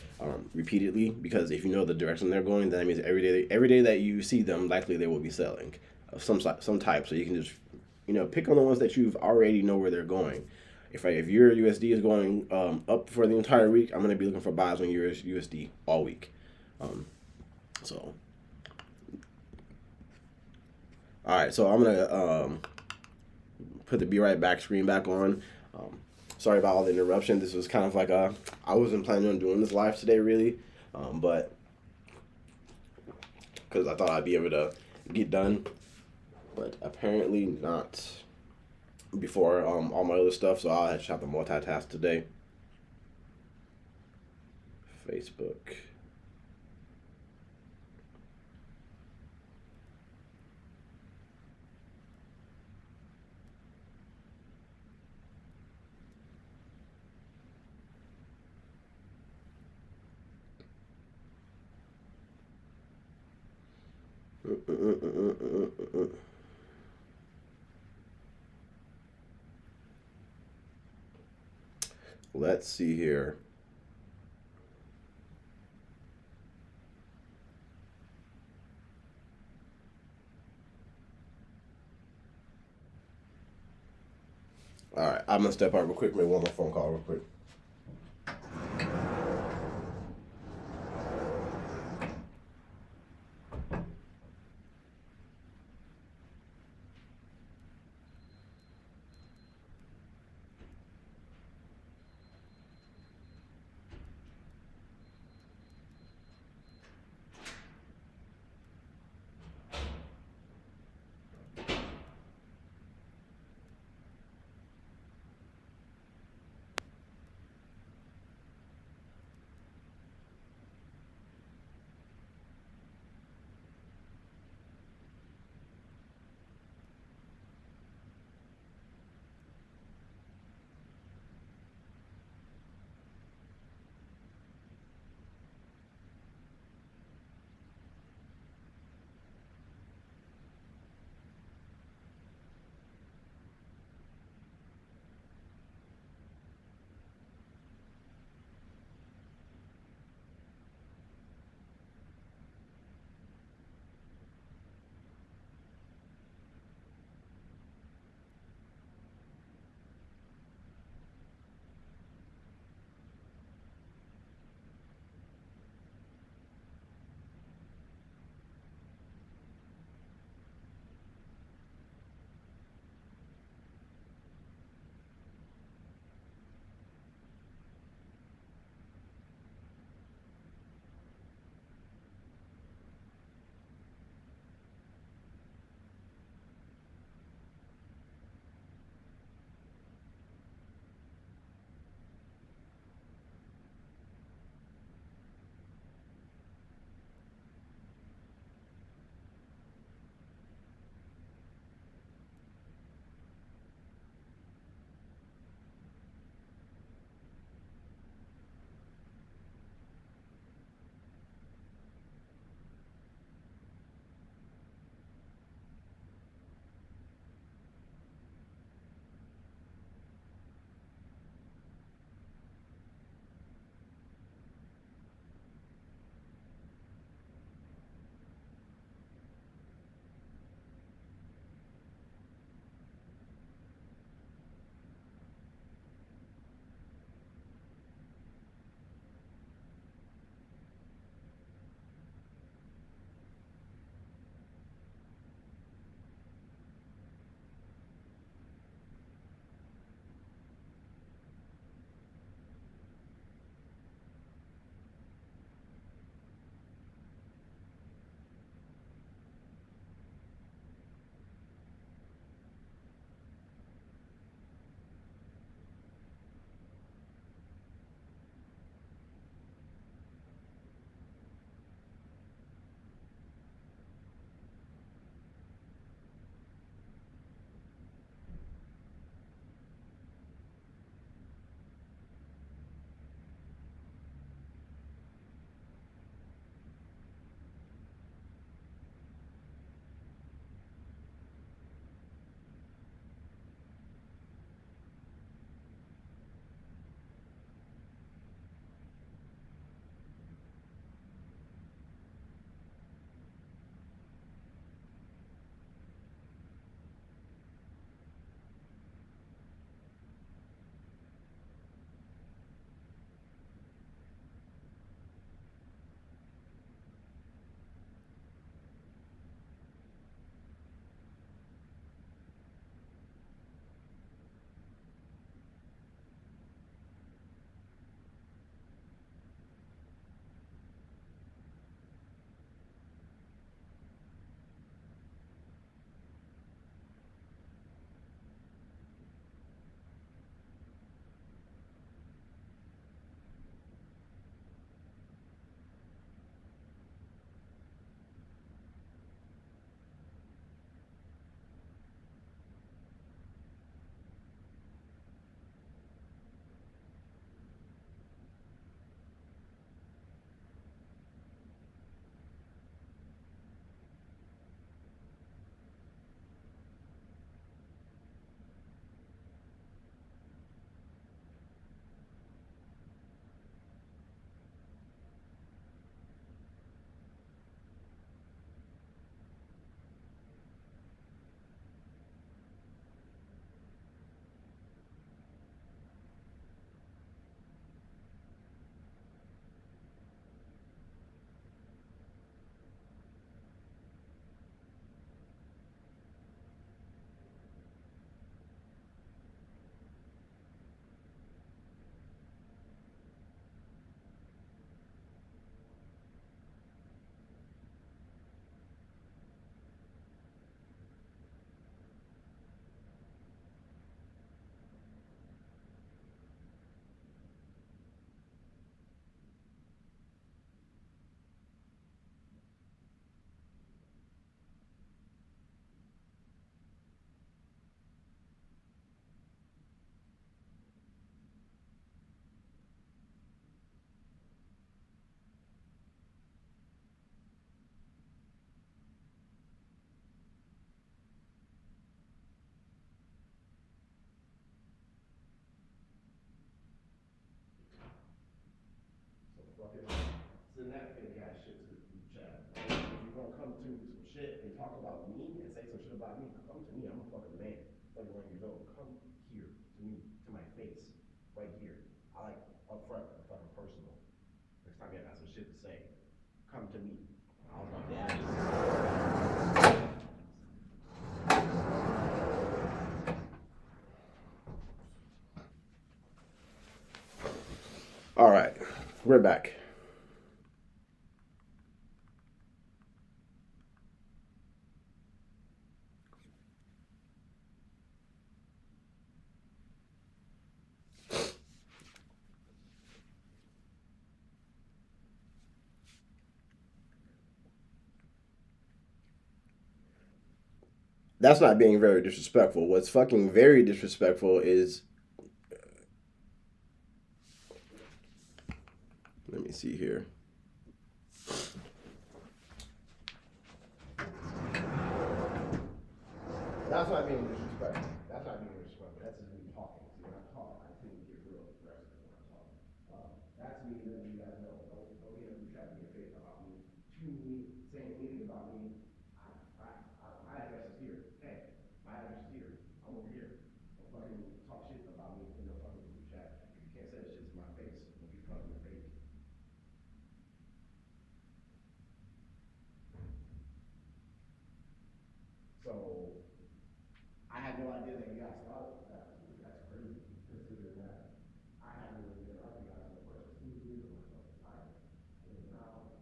repeatedly, because if you know the direction they're going, that means every day that you see them, likely they will be selling of some type. So you can just pick on the ones that you've already know where they're going. If your USD is going up for the entire week, I'm going to be looking for buys on your USD all week. So, all right. So I'm going to put the be right back screen back on. Sorry about all the interruption. This was kind of like I wasn't planning on doing this live today, really, but because I thought I'd be able to get done, but apparently not before all my other stuff, so I had to have to multitask today. Facebook. Let's see here. All right, I'm gonna step out real quick. Make one more phone call real quick. fucking send that fake ass shit to the group chat. If you're gonna come to me with some shit and talk about me and say some shit about me, come to me. I'm a fucking man, 31 years old. Come here to me, to my face, right here. I like upfront and fucking personal. Next time you got some shit to say, come to me. I was like, yeah. All right, we're back. That's not being very disrespectful. What's fucking very disrespectful is, let me see here. That's not being disrespectful. That's not being disrespectful. That's just me talking. See, when I talk, I tend to get real aggressive when I talk. That's me letting you guys know. Don't get up and try to be a fake about me. To me, saying anything about me. My address is here. Hey, my address is here. I'm over here. Don't fucking talk shit about me in the fucking group chat. If you can't say that shit to my face, don't be fucking fake. So I had no idea that you guys thought that was me. That's crazy, considering that I haven't really been around you guys for the first 2 years of my fucking life. And then now,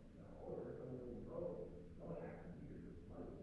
older, coming on the road, y'all acting weird. It's funny.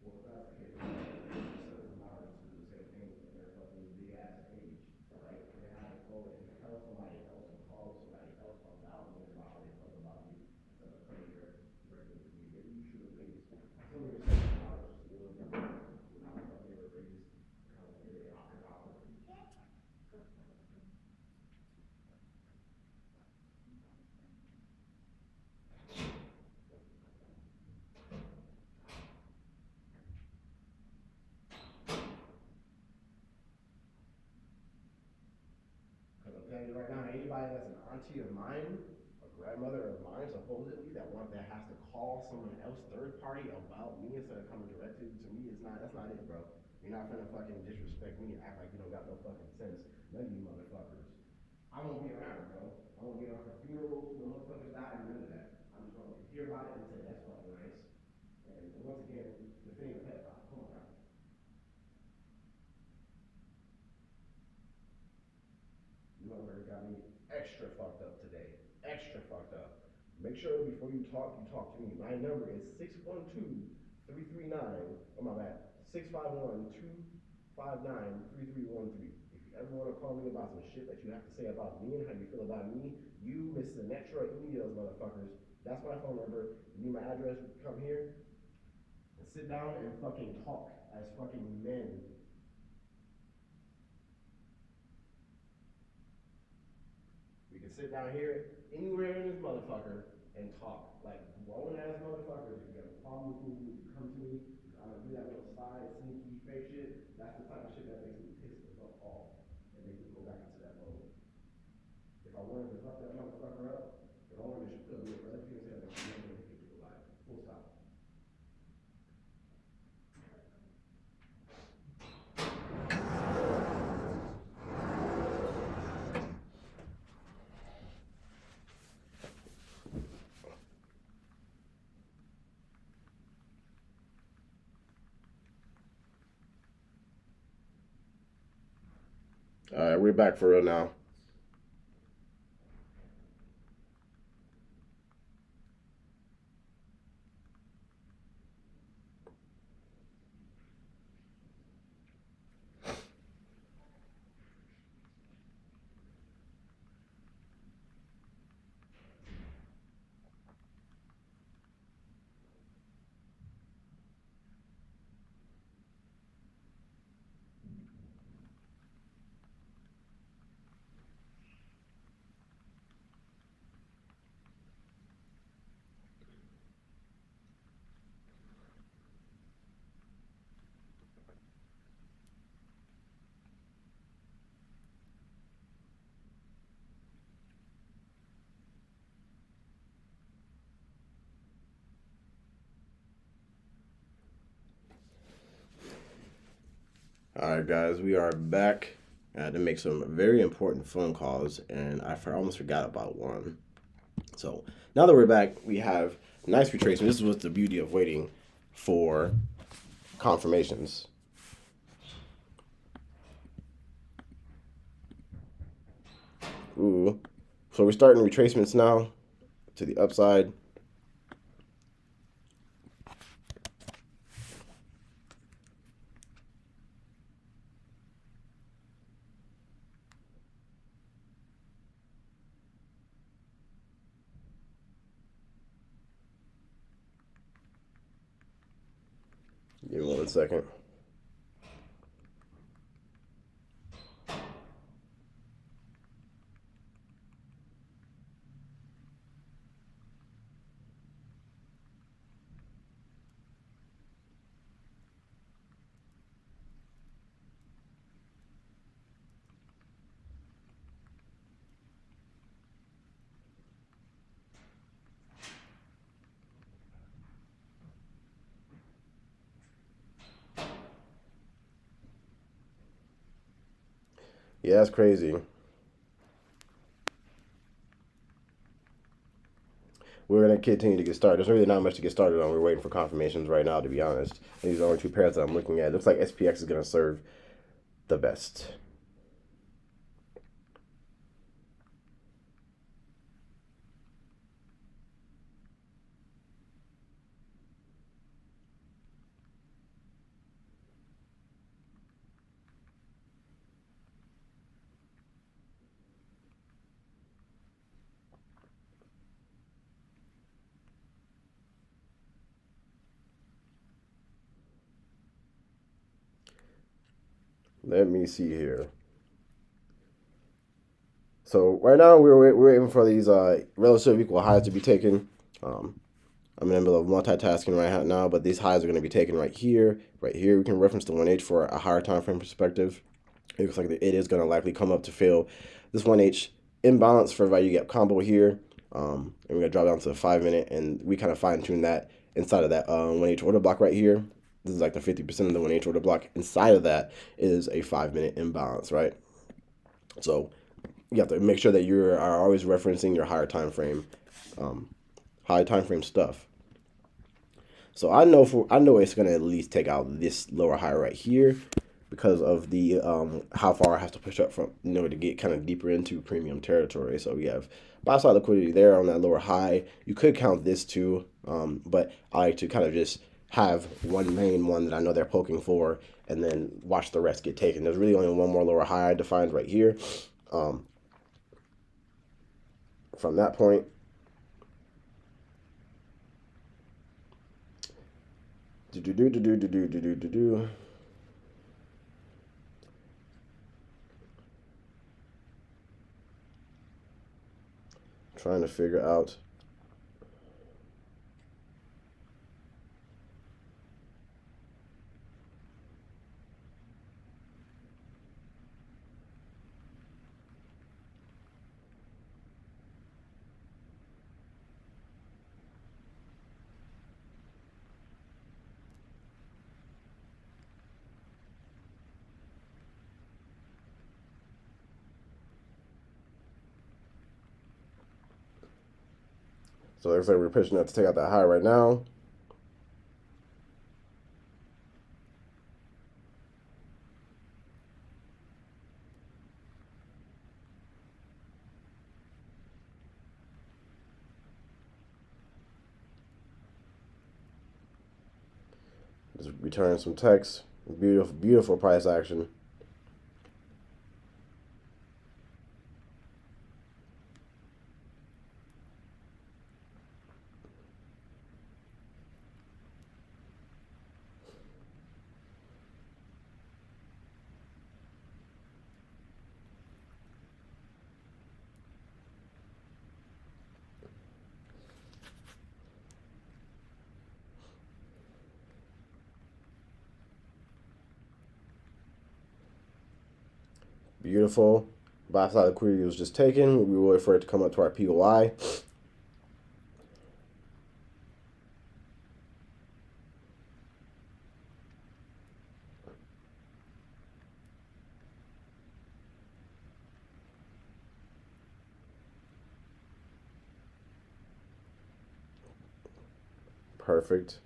Well, if that's the case, send somebody to do the same thing at their fucking big ass age, right? And they have to go and tell somebody else and call somebody else about me and about how they felt about me instead of coming here directly to me. Maybe you should have raised some of your $7 just a little bit more. You know, how they were raised, kind of like they opted out. Because I'm telling you right now, anybody that's an auntie of mine, a grandmother of mine, supposedly, that has to call someone else, third party, about me instead of coming directly to me, that's not it, bro. You're not gonna fucking disrespect me and act like you don't got no fucking sense. None of you motherfuckers. I won't be around, bro. I won't be around for funerals, no motherfuckers die, and none of that. I'm just gonna hear about it and say that's fucking nice. And once again, defend your pedophile. Come on now. You already got me extra fucked up today. Extra fucked up. Make sure before you talk to me. My number is 612-339. Oh my bad. 651-259-3313. If you ever want to call me about some shit that you have to say about me and how you feel about me, you Miss Sinatra or any of those motherfuckers, that's my phone number. You need my address, come here and sit down and fucking talk as fucking men. We can sit down here anywhere in this motherfucker and talk like grown ass motherfuckers. If you got a problem with me, you need to come to me. If I don't do that little slide, sneaky, fake shit, that's the type of shit that makes me piss the fuck off and make me go back into that mode. If I wanted to fuck that motherfucker up, if I wanted to put a little recipe and say like, I'm never gonna keep you alive. Full stop. All right, we're back for real now. All right, guys, we are back. I had to make some very important phone calls, and I almost forgot about one. So now that we're back, we have nice retracement. This is what's the beauty of waiting for confirmations. Ooh. So we're starting retracements now to the upside. Give me 1 second. Yeah, that's crazy. We're going to continue to get started. There's really not much to get started on. We're waiting for confirmations right now, to be honest. These are the only two pairs that I'm looking at. It looks like SPX is going to serve the best. Let me see here. So right now we're waiting for these relative equal highs to be taken. I'm in the middle of multitasking right now, but these highs are going to be taken right here. Right here, we can reference the 1H for a higher time frame perspective. It looks like it is going to likely come up to fill this 1H imbalance for value gap combo here. And we're going to drop down to the 5-minute, and we kind of fine tune that inside of that 1H order block right here. This is like the 50% of the 1H order block. Inside of that is a 5-minute imbalance, right? So you have to make sure that you are always referencing your higher time frame stuff. So I know it's gonna at least take out this lower high right here because of the how far I have to push up from to get kind of deeper into premium territory. So we have buy side liquidity there on that lower high. You could count this too, but I like to kind of just have one main one that I know they're poking for, and then watch the rest get taken. There's really only one more lower high defined right here. From that point, trying to figure out so it looks like we're pushing up to take out that high right now. Just return some text. Beautiful, beautiful price action. Beautiful. Buy side liquidity was just taken. We wait for it to come up to our POI. Perfect.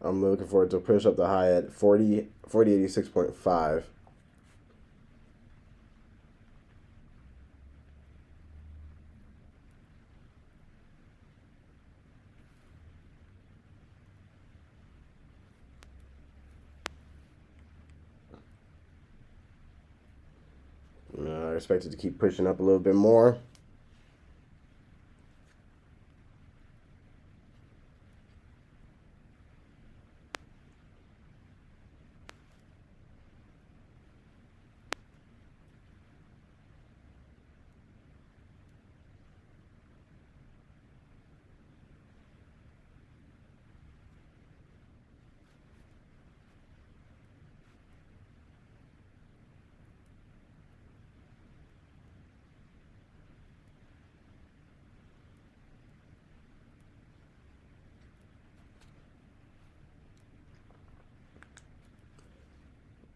I'm looking forward to push up the high at 4086.5. I expect it to keep pushing up a little bit more.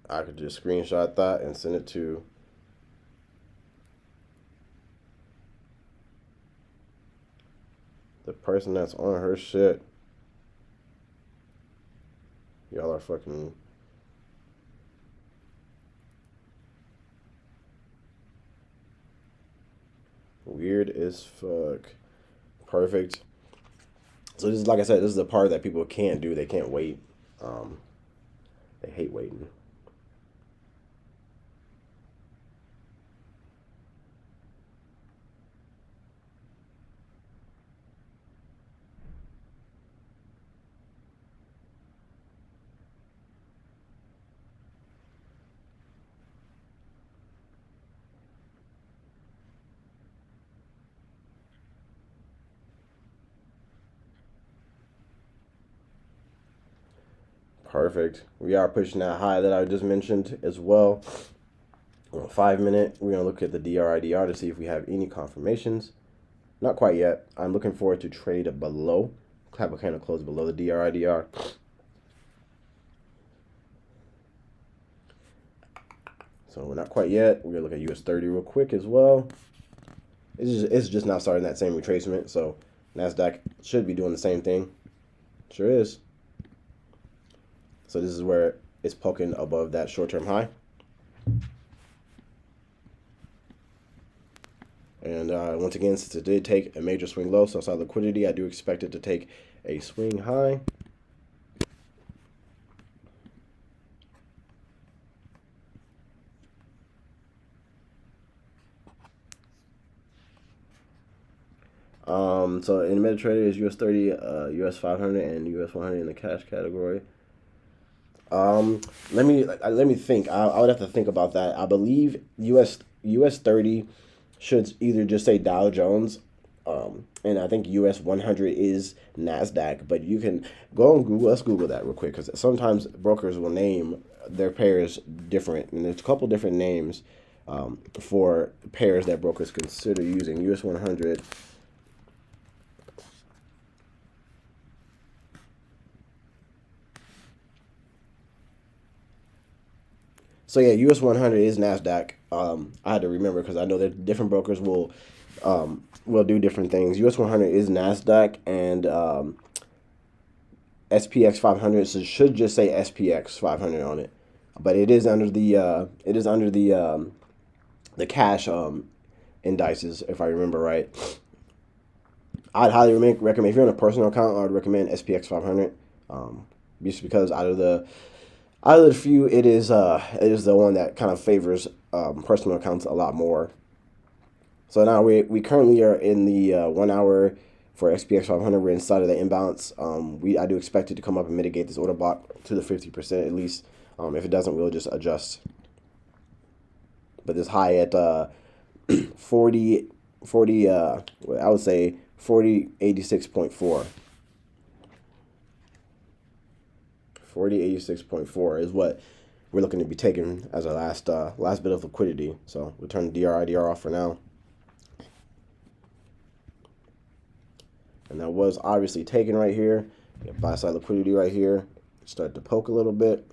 I could just screenshot that and send it to the person that's on her shit. Y'all are fucking weird as fuck. Perfect. So this is, like I said, this is the part that people can't do. They can't wait. They hate waiting. Perfect. We are pushing that high that I just mentioned as well. On 5 minute, we're going to look at the DRIDR to see if we have any confirmations. Not quite yet. I'm looking forward to trade below. Have a candle close below the DRIDR. So we're not quite yet. We're going to look at US30 real quick as well. It's just now starting that same retracement. So NASDAQ should be doing the same thing. Sure is. So this is where it's poking above that short-term high. And once again, since it did take a major swing low, so I saw liquidity, I do expect it to take a swing high. So in the MetaTrader is US30, US500, and US100 in the cash category. Let me think. I would have to think about that. I believe US30 should either just say Dow Jones, and I think US100 is NASDAQ. But you can go on Google. Let's Google that real quick, because sometimes brokers will name their pairs different, and there's a couple different names for pairs that brokers consider using. US100. So yeah, US100 is NASDAQ. I had to remember because I know that different brokers will do different things. US100 is NASDAQ, and SPX500 should just say SPX500 on it, but it is under the cash indices, if I remember right. I'd highly recommend, if you're on a personal account, I'd recommend SPX500, just because out of the few, it is the one that kind of favors personal accounts a lot more. So now we currently are in the 1 hour for SPX500. We're inside of the imbalance. I do expect it to come up and mitigate this order block to the 50% at least. If it doesn't, we'll just adjust. But this high at 40 I would say 4086.4. 4086.4 is what we're looking to be taking as our last bit of liquidity. So we'll turn the DR off for now. And that was obviously taken right here. You have buy side liquidity right here. Start to poke a little bit.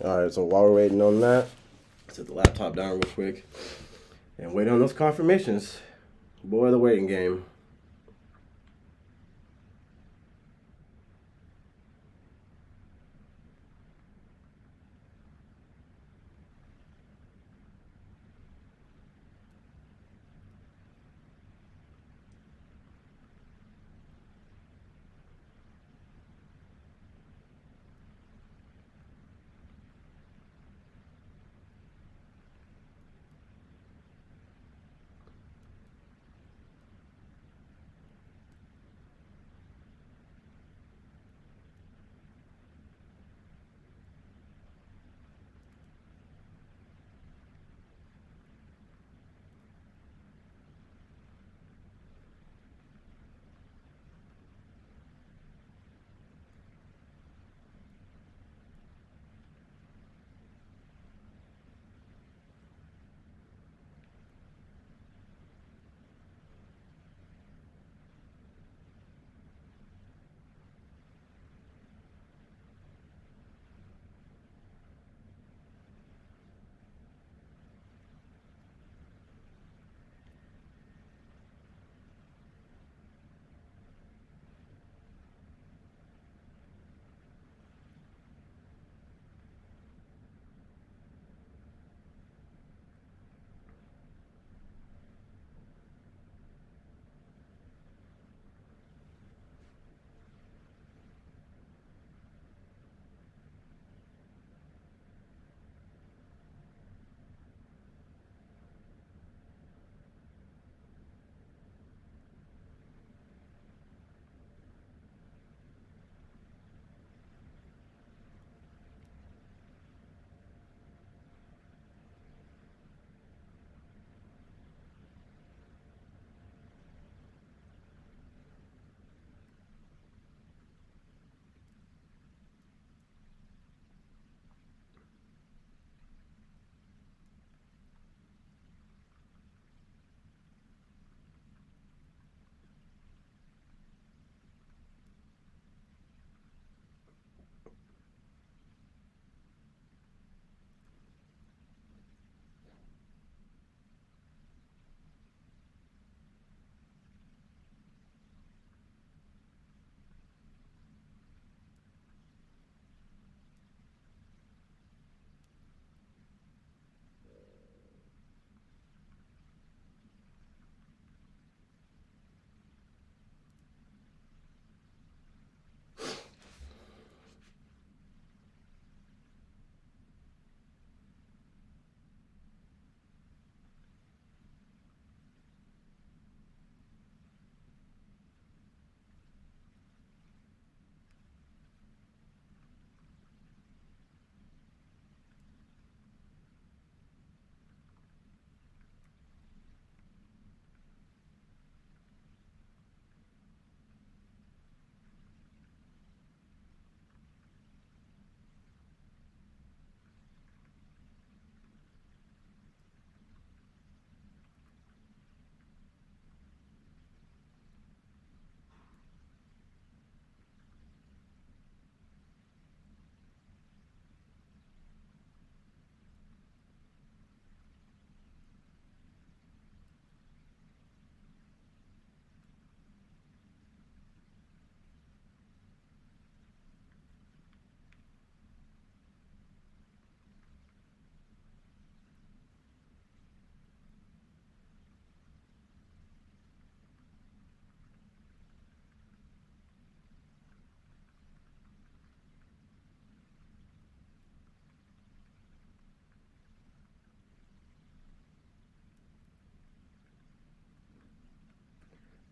All right, so while we're waiting on that, set the laptop down real quick and wait on those confirmations. Boy, the waiting game.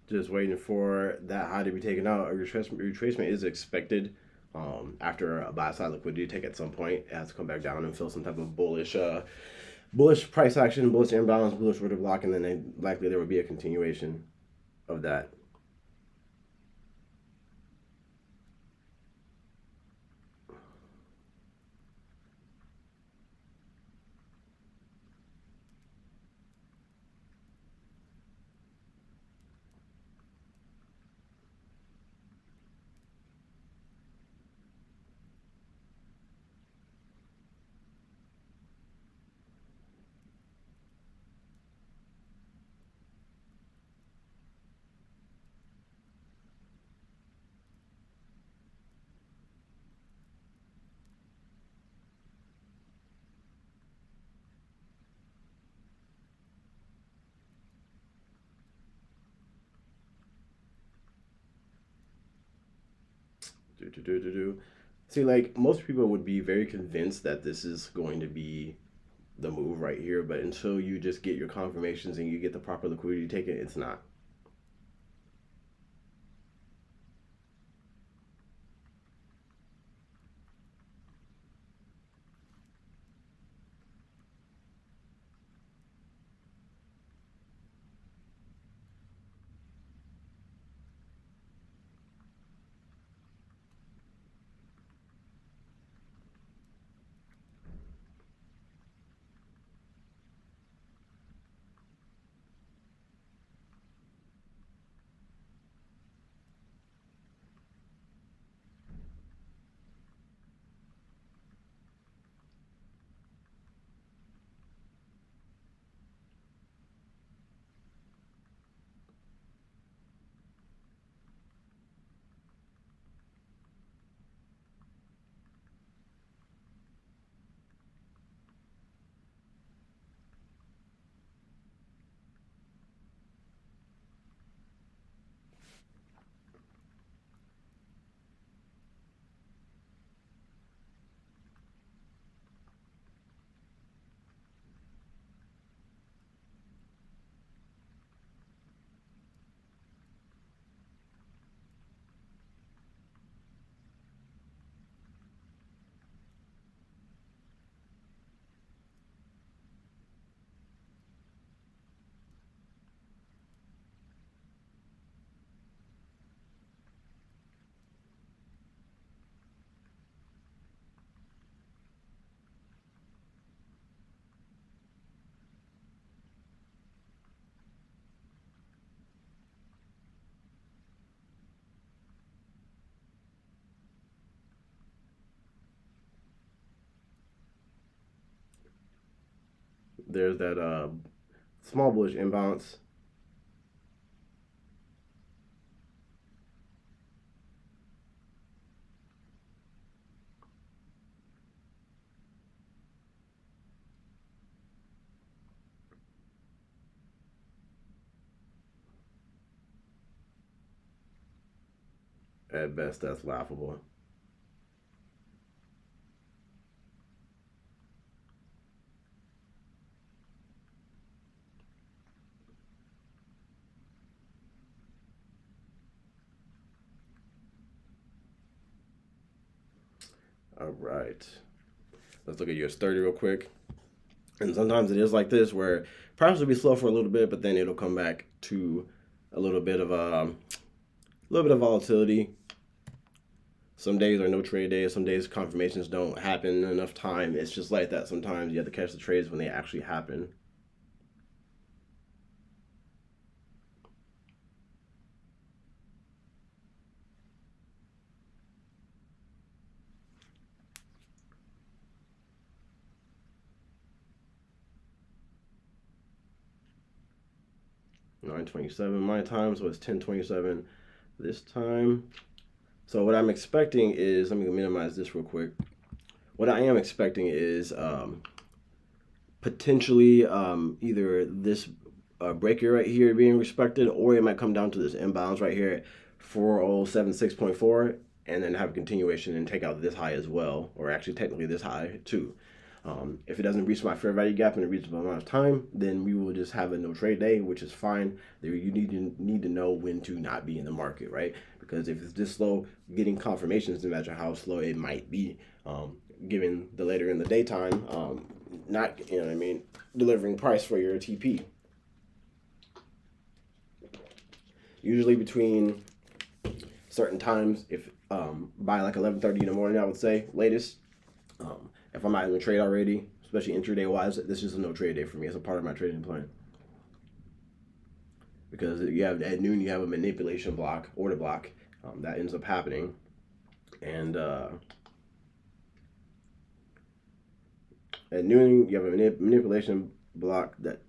Just waiting for that high to be taken out. A retracement is expected after a buy side liquidity take at some point. It has to come back down and fill some type of bullish price action, bullish imbalance, bullish order block, and then likely there would be a continuation of that. See, like most people would be very convinced that this is going to be the move right here, but until you just get your confirmations and you get the proper liquidity taken, it's not. There's that small bullish imbalance. At best, that's laughable. All right. Let's look at US30 real quick. And sometimes it is like this where price will be slow for a little bit, but then it'll come back to a little bit of volatility. Some days are no trade days. Some days confirmations don't happen in enough time. It's just like that. Sometimes you have to catch the trades when they actually happen. $9:27 my time, so it's 10:27 this time. So what I'm expecting is, let me minimize this real quick. What I am expecting is potentially either this breaker right here being respected, or it might come down to this imbalance right here at 4076.4, and then have a continuation and take out this high as well, or actually technically this high too. If it doesn't reach my fair value gap in a reasonable amount of time, then we will just have a no trade day, which is fine. There, you need to know when to not be in the market, right? Because if it's this slow, getting confirmations no matter how slow it might be, given the later in the daytime, not, you know what I mean, delivering price for your TP. Usually between certain times, if by like 11:30 in the morning, I would say latest. If I'm not in the trade already, especially intraday wise, this is a no trade day for me. It's a part of my trading plan. Because you have at noon, you have a manipulation block, order block, that ends up happening, and at noon you have a manipulation block that.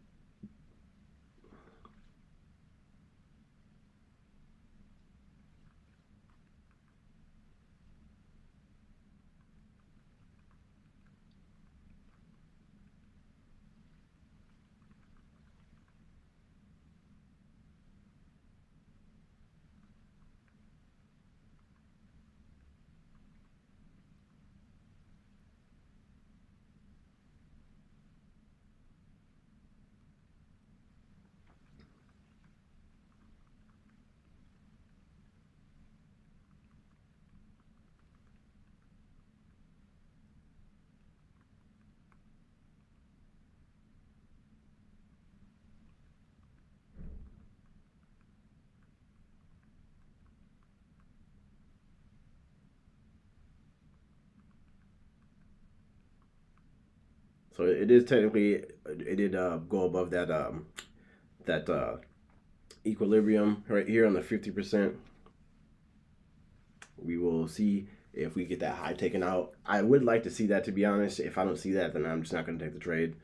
So it is technically, it did go above that equilibrium right here on the 50%. We will see if we get that high taken out. I would like to see that, to be honest. If I don't see that, then I'm just not going to take the trade.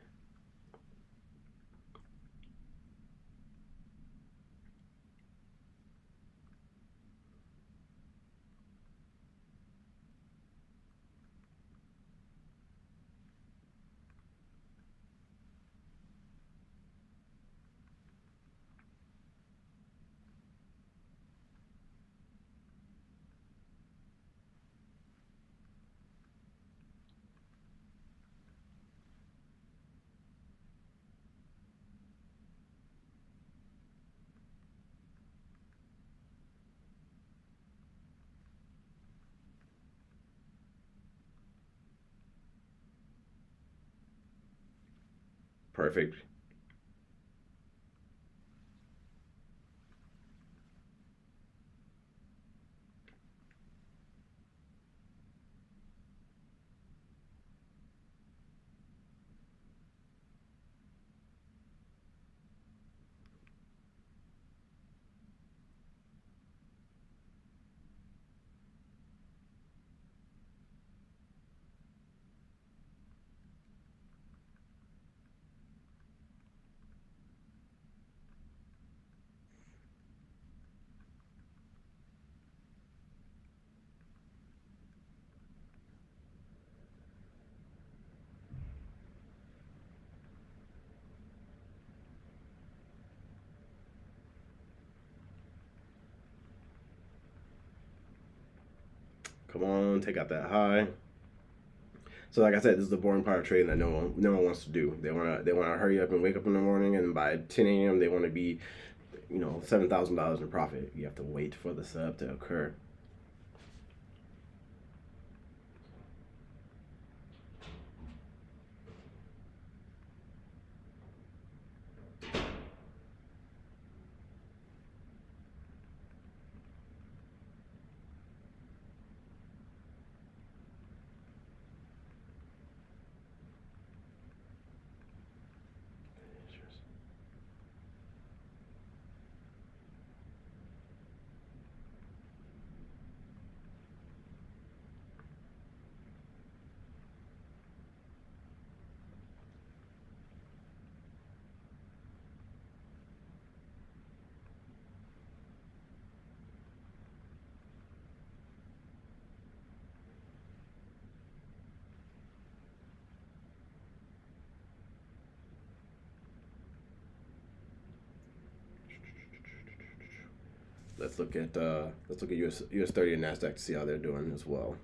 Perfect. Come on, take out that high. So like I said, this is the boring part of trading that no one wants to do. They wanna hurry up and wake up in the morning, and by 10 a.m. they want to be, $7,000 in profit. You have to wait for the sub to occur. Let's look at US30 and NASDAQ to see how they're doing as well.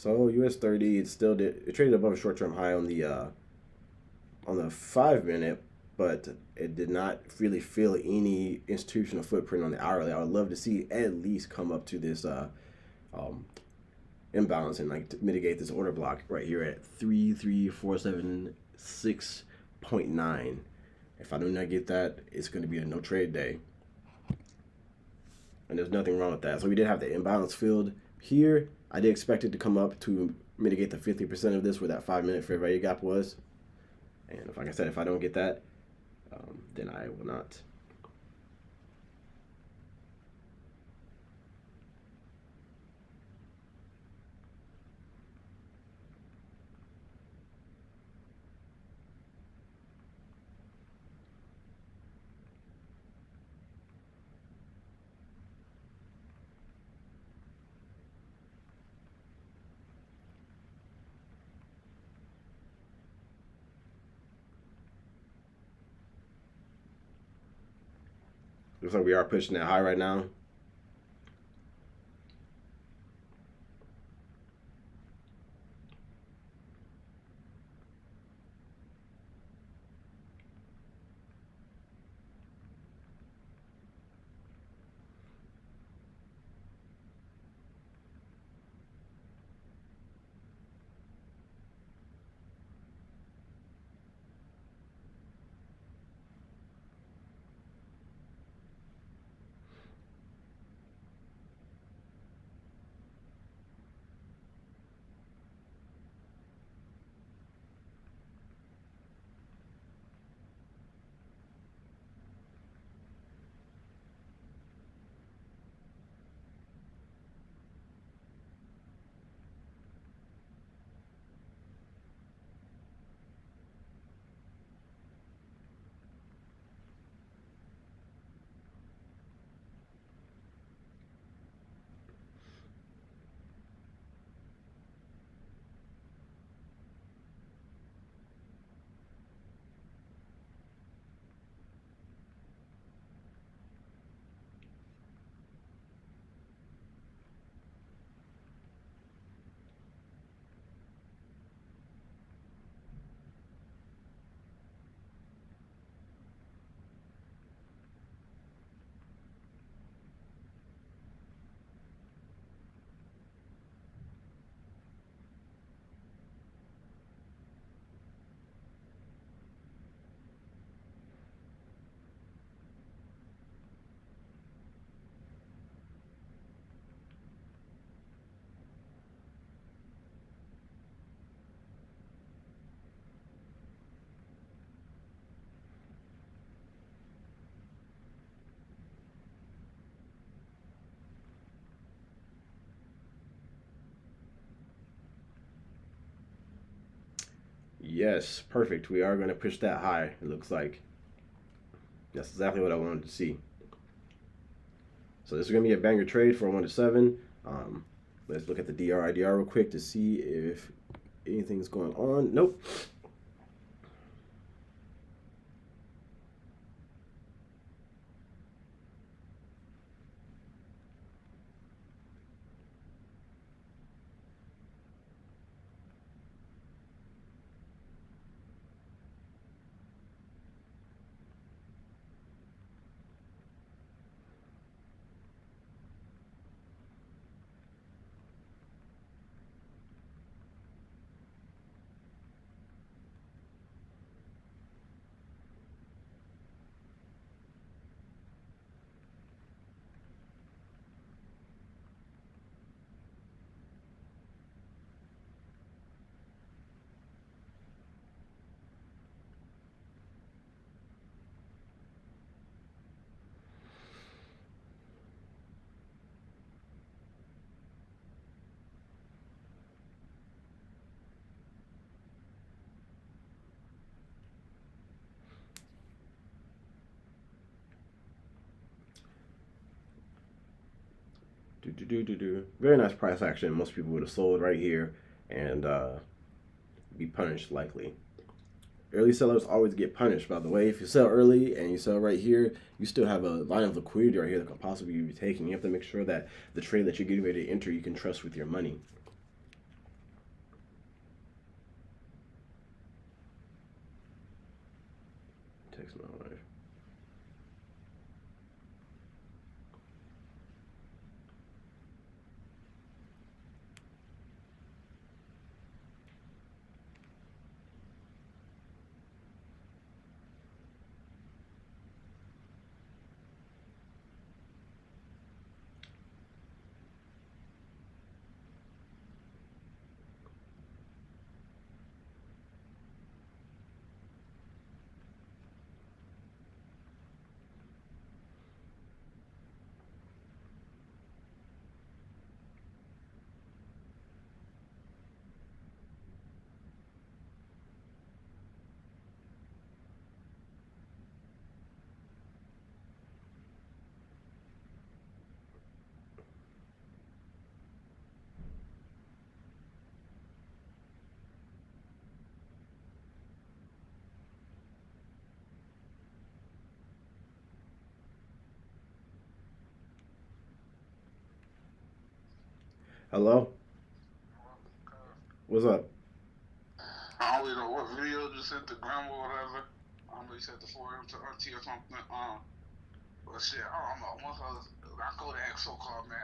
So US30, it traded above a short-term high on the 5 minute, but it did not really feel any institutional footprint on the hourly. I would love to see it at least come up to this um, imbalance and like to mitigate this order block right here at 33476.9. If I do not get that, it's going to be a no trade day. And there's nothing wrong with that. So we did have the imbalance filled here. I did expect it to come up to mitigate the 50% of this where that 5 minute fair value gap was. And like I said, if I don't get that, then I will not. Looks like we are pushing that high right now. Yes, perfect. We are going to push that high, it looks like. That's exactly what I wanted to see. So this is going to be a banger trade for 1 to 7. Let's look at the DRIDR real quick to see if anything's going on. Nope. Very nice price action. Most people would have sold right here and be punished likely. Early sellers always get punished, by the way. If you sell early and you sell right here, you still have a line of liquidity right here that could possibly be taken. You have to make sure that the trade that you're getting ready to enter, you can trust with your money. Hello? What's up? I don't really know what video you sent to grandma or whatever. I don't know you sent the forward to auntie or something. But shit, I don't know. Once I go to ask so-called man,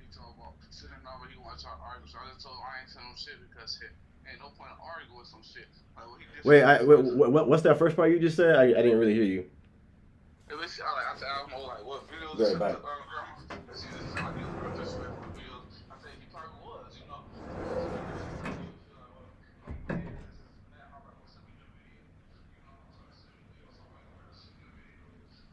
he told about sitting over, he wanted to argue. So I just told him I ain't sending him shit because shit, ain't no point in arguing with some shit. Like, well, he Wait, disrespected my. what's that first part you just said? I didn't really hear you. It was, I said, I don't know, like, what videos Be you right sent to back. grandma? Because he just sounded like he was real disrespectful in the videos. I said, he probably was, you know? But he told me that shit like he would feel like, well, he did this and that. I'm like, well, send me the video. You know, so he sent me the video. So I'm like, all right, send me the video.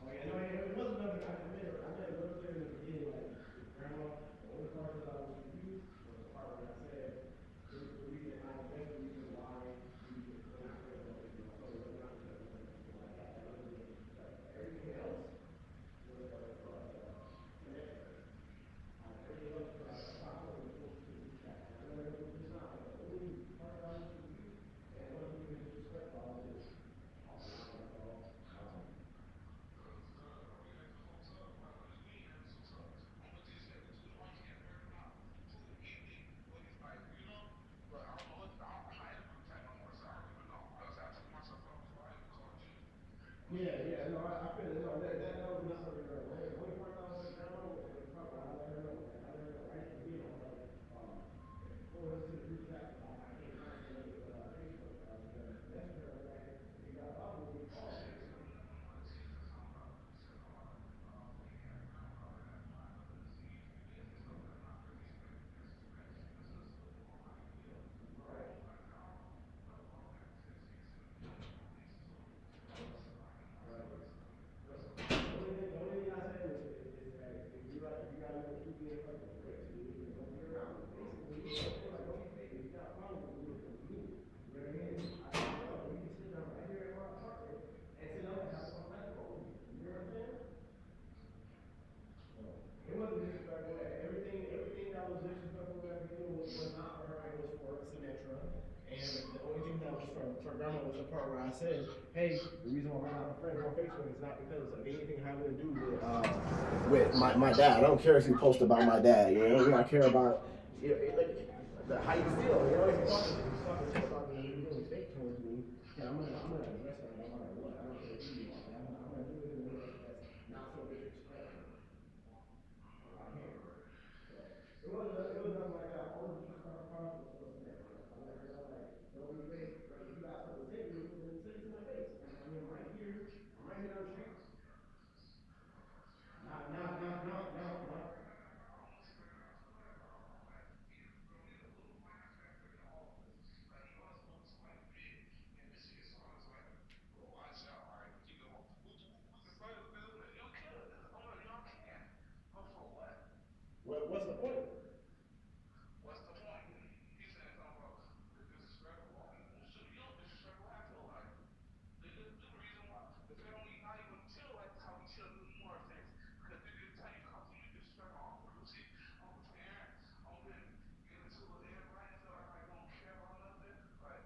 Oh yeah, no, it wasn't nothing. I made it real clear in the beginning, like with grandma. The only part that I was confused was the part when I said the reason I addressed the reason why we're not friends on Facebook. I told her it was not because of money or anything like that. That wasn't the disrespect. Everything else was connection based. Everything else aside from it was to the chat. And I let her know just now. Like the only part that I was confused, and it wasn't even disrespectful. I was just off the line. That's all. Yeah, no, I feel it. No, that was not something right. The only part that I was with grandma was the part where I let her know. Like I let her know right at the beginning. I was like, forward this to the group chat because I can't constantly make it Facebook. I was gonna message her and be like, if you got a problem with me, call me. You know? Right. Right. The only thing I said is that if you gotta keep being fucking rich, then don't be around me. Basically, you know what I'm saying? Like don't be fake. If you got a problem with me, it's gonna be me. You know what I mean? I said, yo, you can sit down right here in my apartment and sit down and have a conversation over here. You know what I'm saying? So it wasn't disrespectful. Everything that was disrespectful at the beginning was not for her. It was for Sinatra. And the only thing that was for grandma was the part where I said, "Hey, the reason why we're not friends on Facebook is not because of anything having to do with my dad. I don't care if you post about my dad. You know, I care about how you feel. You know, if you're talking shit about me and you're being fake towards me, then I'm gonna address that no matter what. I don't care who you are. And I'm gonna do it in a way that's not so disrespectful on my hand. So it was nothing like that. All the disrespectful parts was for Sinatra. Like I let her know, like, don't be fake. Like if you got something to say to me, then say it to my face. I mean, I'm right here. I'm right here down the street. Not. What's the point? What's the point? He saying something about the disrespectful. Well, shoot, you don't disrespect what I feel like. The reason why the family not even chill like how we chill anymore things. Because this time you come to me disrespect my uncle Lucy, uncle Terrence, uncle get into it with everybody and feel like I don't care about nothing. Like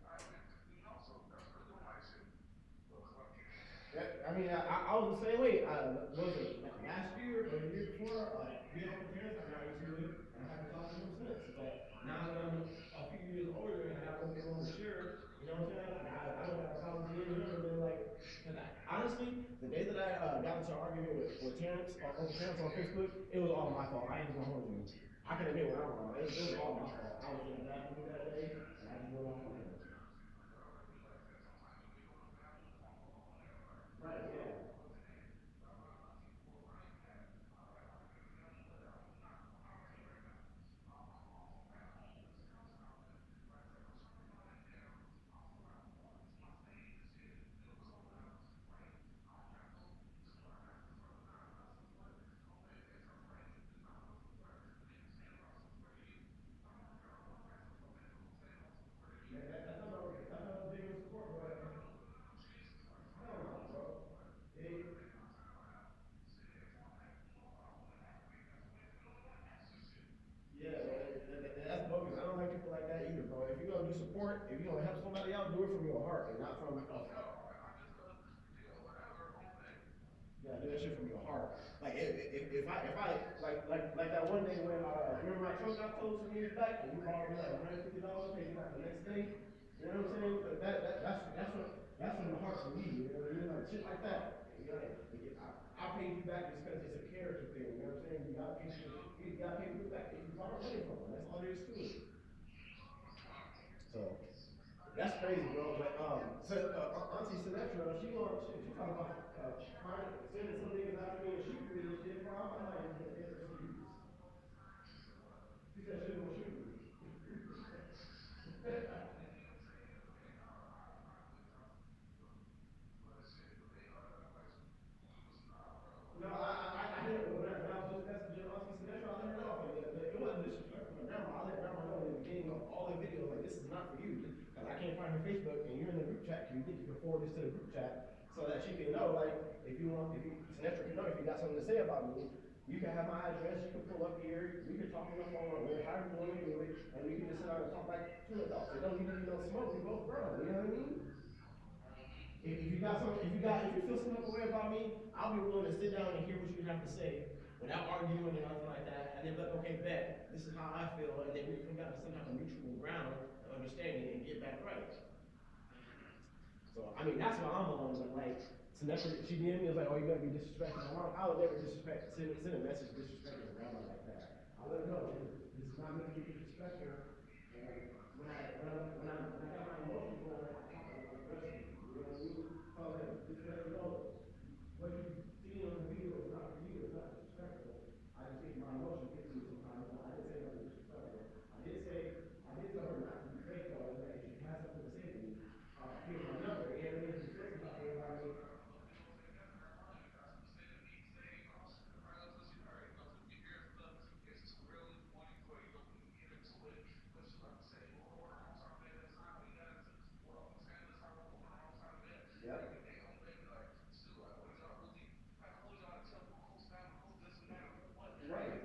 I been, you know, so that's really what my shit. I mean, I was the same way. Was it last year or the year before? Me and Uncle Terrence have got into it, and I haven't talked to him since. But now that I'm a few years older and have a little bit more mature, you know what I'm saying? Like I don't got a problem DMing him and being like, because honestly, the day that I got into an argument with Terrence, Uncle Terrence on Facebook, it was all my fault. I ain't even gonna hold you. I can admit when I'm wrong. It was all my fault. I was in a bad mood that day, and I just went off on him. Right? Yeah. That's not no big of support, but hell no, bro. like that one day when remember my truck got towed some years back and you borrowed me like $150, paid you back the next day. You know what I'm saying? But that's from the heart for me. You know what I mean? Like shit like that. You know, I paid you back just because it's a character thing. You know what I'm saying? You gotta pay people back if you borrow money from them. That's all there is to it. So that's crazy, bro. But so Auntie Sinatra, she talking about sending some niggas after me and shoot me and shit, bro. I'm like, is her serious? She said she was gonna shoot me. No, I didn't. When I was just messaging Auntie Sinatra, I let her know. Like, it wasn't disrespectful to Grandma. I let Grandma know in the beginning of all the videos, like, this is not for you. Because I can't find her Facebook, and you're in the group chat. Can you think you can forward this to the group chat so that she can know, like, Sinatra can know if you got something to say about me, you can have my address. You can pull up here. We can talk on the phone or however you want to do it, and we can just sit down and talk like two adults. It don't need to be no smoke. We both grown. You know what I mean? If you feel some type of way about me, I'll be willing to sit down and hear what you have to say without arguing or nothing like that. And then, but okay, bet this is how I feel, and then we can come down to some type of mutual ground of understanding and get back right. So I mean, that's what I'm on. But like, she DM'd me was like, "Oh, you gotta be disrespecting my mom." I would never send a message disrespecting her grandma like that. I let her know this is not meant to be disrespectful. And when I got my emotions going, I talk aggressively. You know what I mean? So like, just let you know what you see on the video is not for you. It's not disrespectful. I just think my emotions get to me sometimes. I didn't say nothing disrespectful. I did tell her not to be fake though. That if she has something to say to me, here's my number. You know what I mean? If you feel some type of way about me, yep. Right.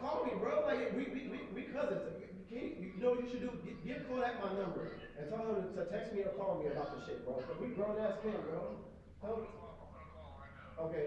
Call me, bro. Like we cousins. You know what you should do? Give Kodak my number and tell him to text me or call me about the shit, bro. Cause we grown ass men, bro. Tell, okay.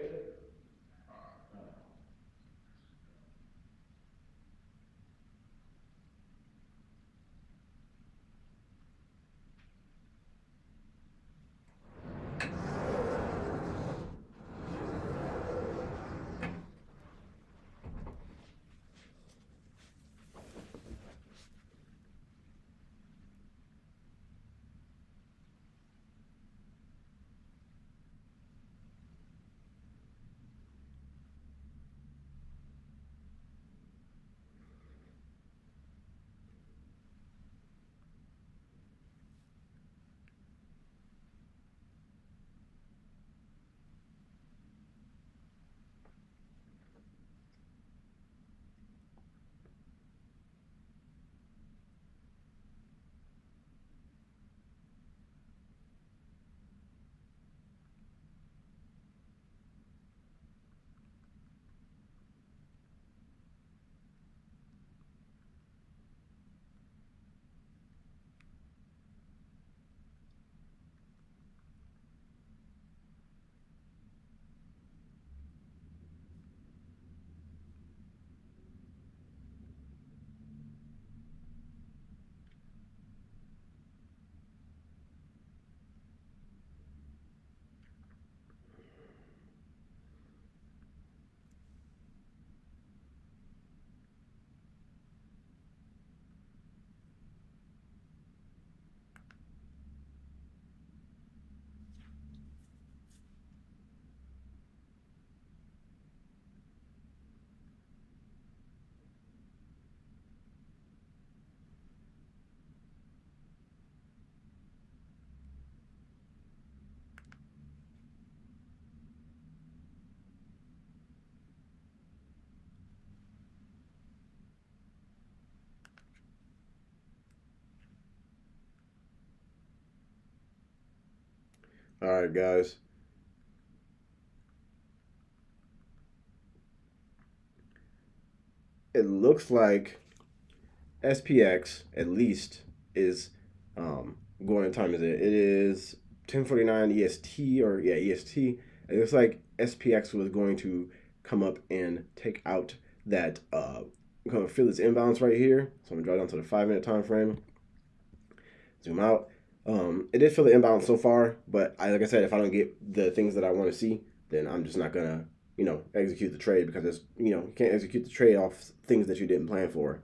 All right, guys. It looks like SPX at least is going. What time is it? It is 1049 EST, or yeah, EST. It looks like SPX was going to come up and take out that I'm gonna feel this imbalance right here. So I'm gonna draw down to the 5-minute time frame. Zoom out. It did feel the imbalance so far, but like I said, if I don't get the things that I want to see, then I'm just not gonna, execute the trade, because it's, you can't execute the trade off things that you didn't plan for.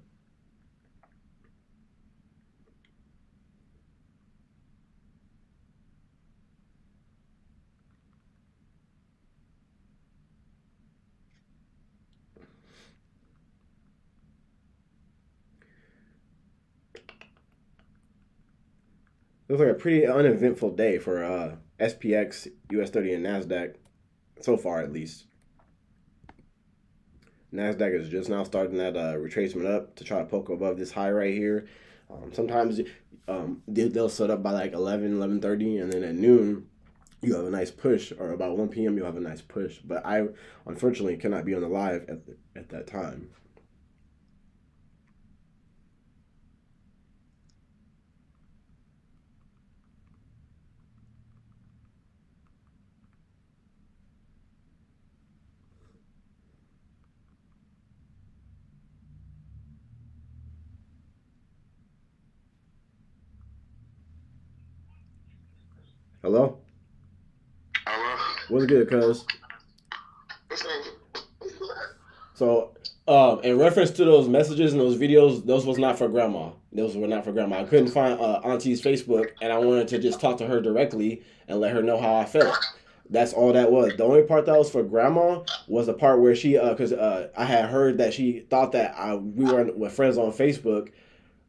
Looks like a pretty uneventful day for SPX, US30, and NASDAQ, so far at least. NASDAQ is just now starting that retracement up to try to poke above this high right here. Sometimes they'll set up by like 11:30, and then at noon you have a nice push, or about 1 p.m. you'll have a nice push. But I unfortunately cannot be on the live at that time. Hello? Hello? What's good, cuz? What's up? So, in reference to those messages and those videos, those was not for grandma. Those were not for grandma. I couldn't find Auntie's Facebook, and I wanted to just talk to her directly and let her know how I felt. That's all that was. The only part that was for grandma was the part where she, because I had heard that she thought that we were friends on Facebook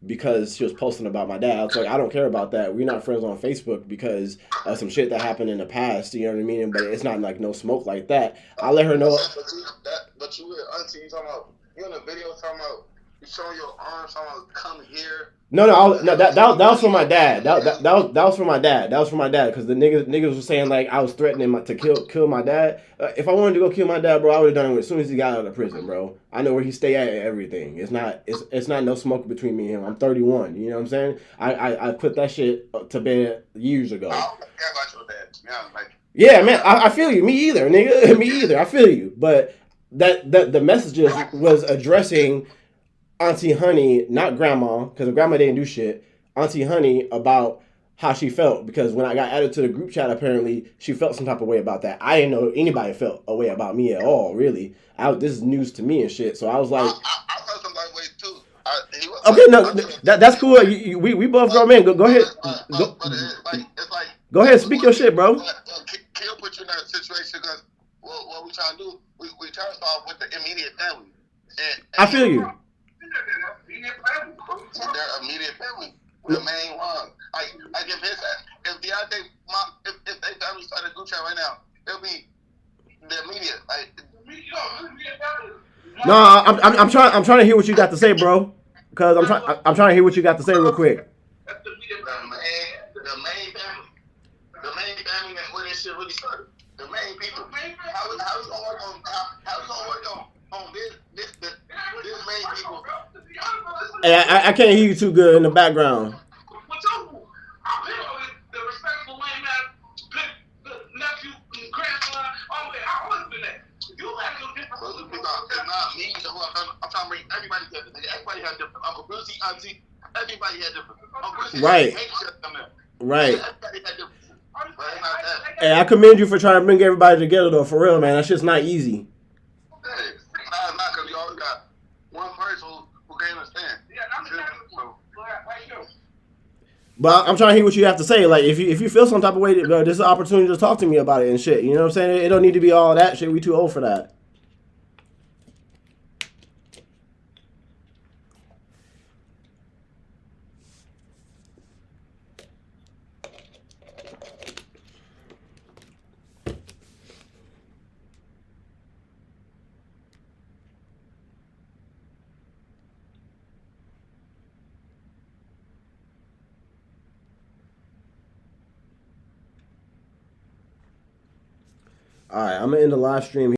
because she was posting about my dad. I was like, I don't care about that. We're not friends on Facebook because of some shit that happened in the past. You know what I mean? But it's not like no smoke like that. I let her know. But you with Auntie, you talking about, you in the video talking about, you showing your arms, talking about come here. No, that was for my dad. That was for my dad. That was for my dad, because the niggas was saying like I was threatening to kill my dad. If I wanted to go kill my dad, bro, I would have done it as soon as he got out of prison, bro. I know where he stay at and everything. It's not no smoke between me and him. I'm 31. You know what I'm saying? I put that shit to bed years ago. I don't care about your dad. Yeah, man, I feel you. Me either, nigga. Me either. I feel you. But that the messages was addressing Auntie Honey, not grandma, because grandma didn't do shit. Auntie Honey, about how she felt, because when I got added to the group chat, apparently she felt some type of way about that. I didn't know anybody felt a way about me at all, really. This is news to me and shit. So I was like, I felt some like way too. Okay, no, that's cool. We both grown men. Go ahead. Go ahead, speak your shit, bro. Kill put you in that situation because what we trying to do, we trying to solve with the immediate family. I feel you. Their immediate family, the main one. Like if Deontay, if they family started a group chat right now, it'll be the immediate. No, I'm trying to hear what you got to say, bro. Cause I'm trying to hear what you got to say real quick. The main family that where this shit really started. The main people. How we gonna work on this main people? Hey, I can't hear you too good in the background. The respectful way, man. Good nephew, grandson, all that. I always been that. You have your different. It's not me. I'm trying to bring everybody together. Everybody has different. Uncle Brucey, Auntie, everybody has different. Uncle Brucey, right. Right. Everybody has different. Hey, I commend you for trying to bring everybody together, though. For real, man. That shit's not easy. Not because you always got one person who can't understand. Yeah, I'm But I'm trying to hear what you have to say. Like, if you feel some type of way, this is an opportunity to talk to me about it and shit. You know what I'm saying? It don't need to be all that shit. We too old for that. All right, I'm gonna end the live stream.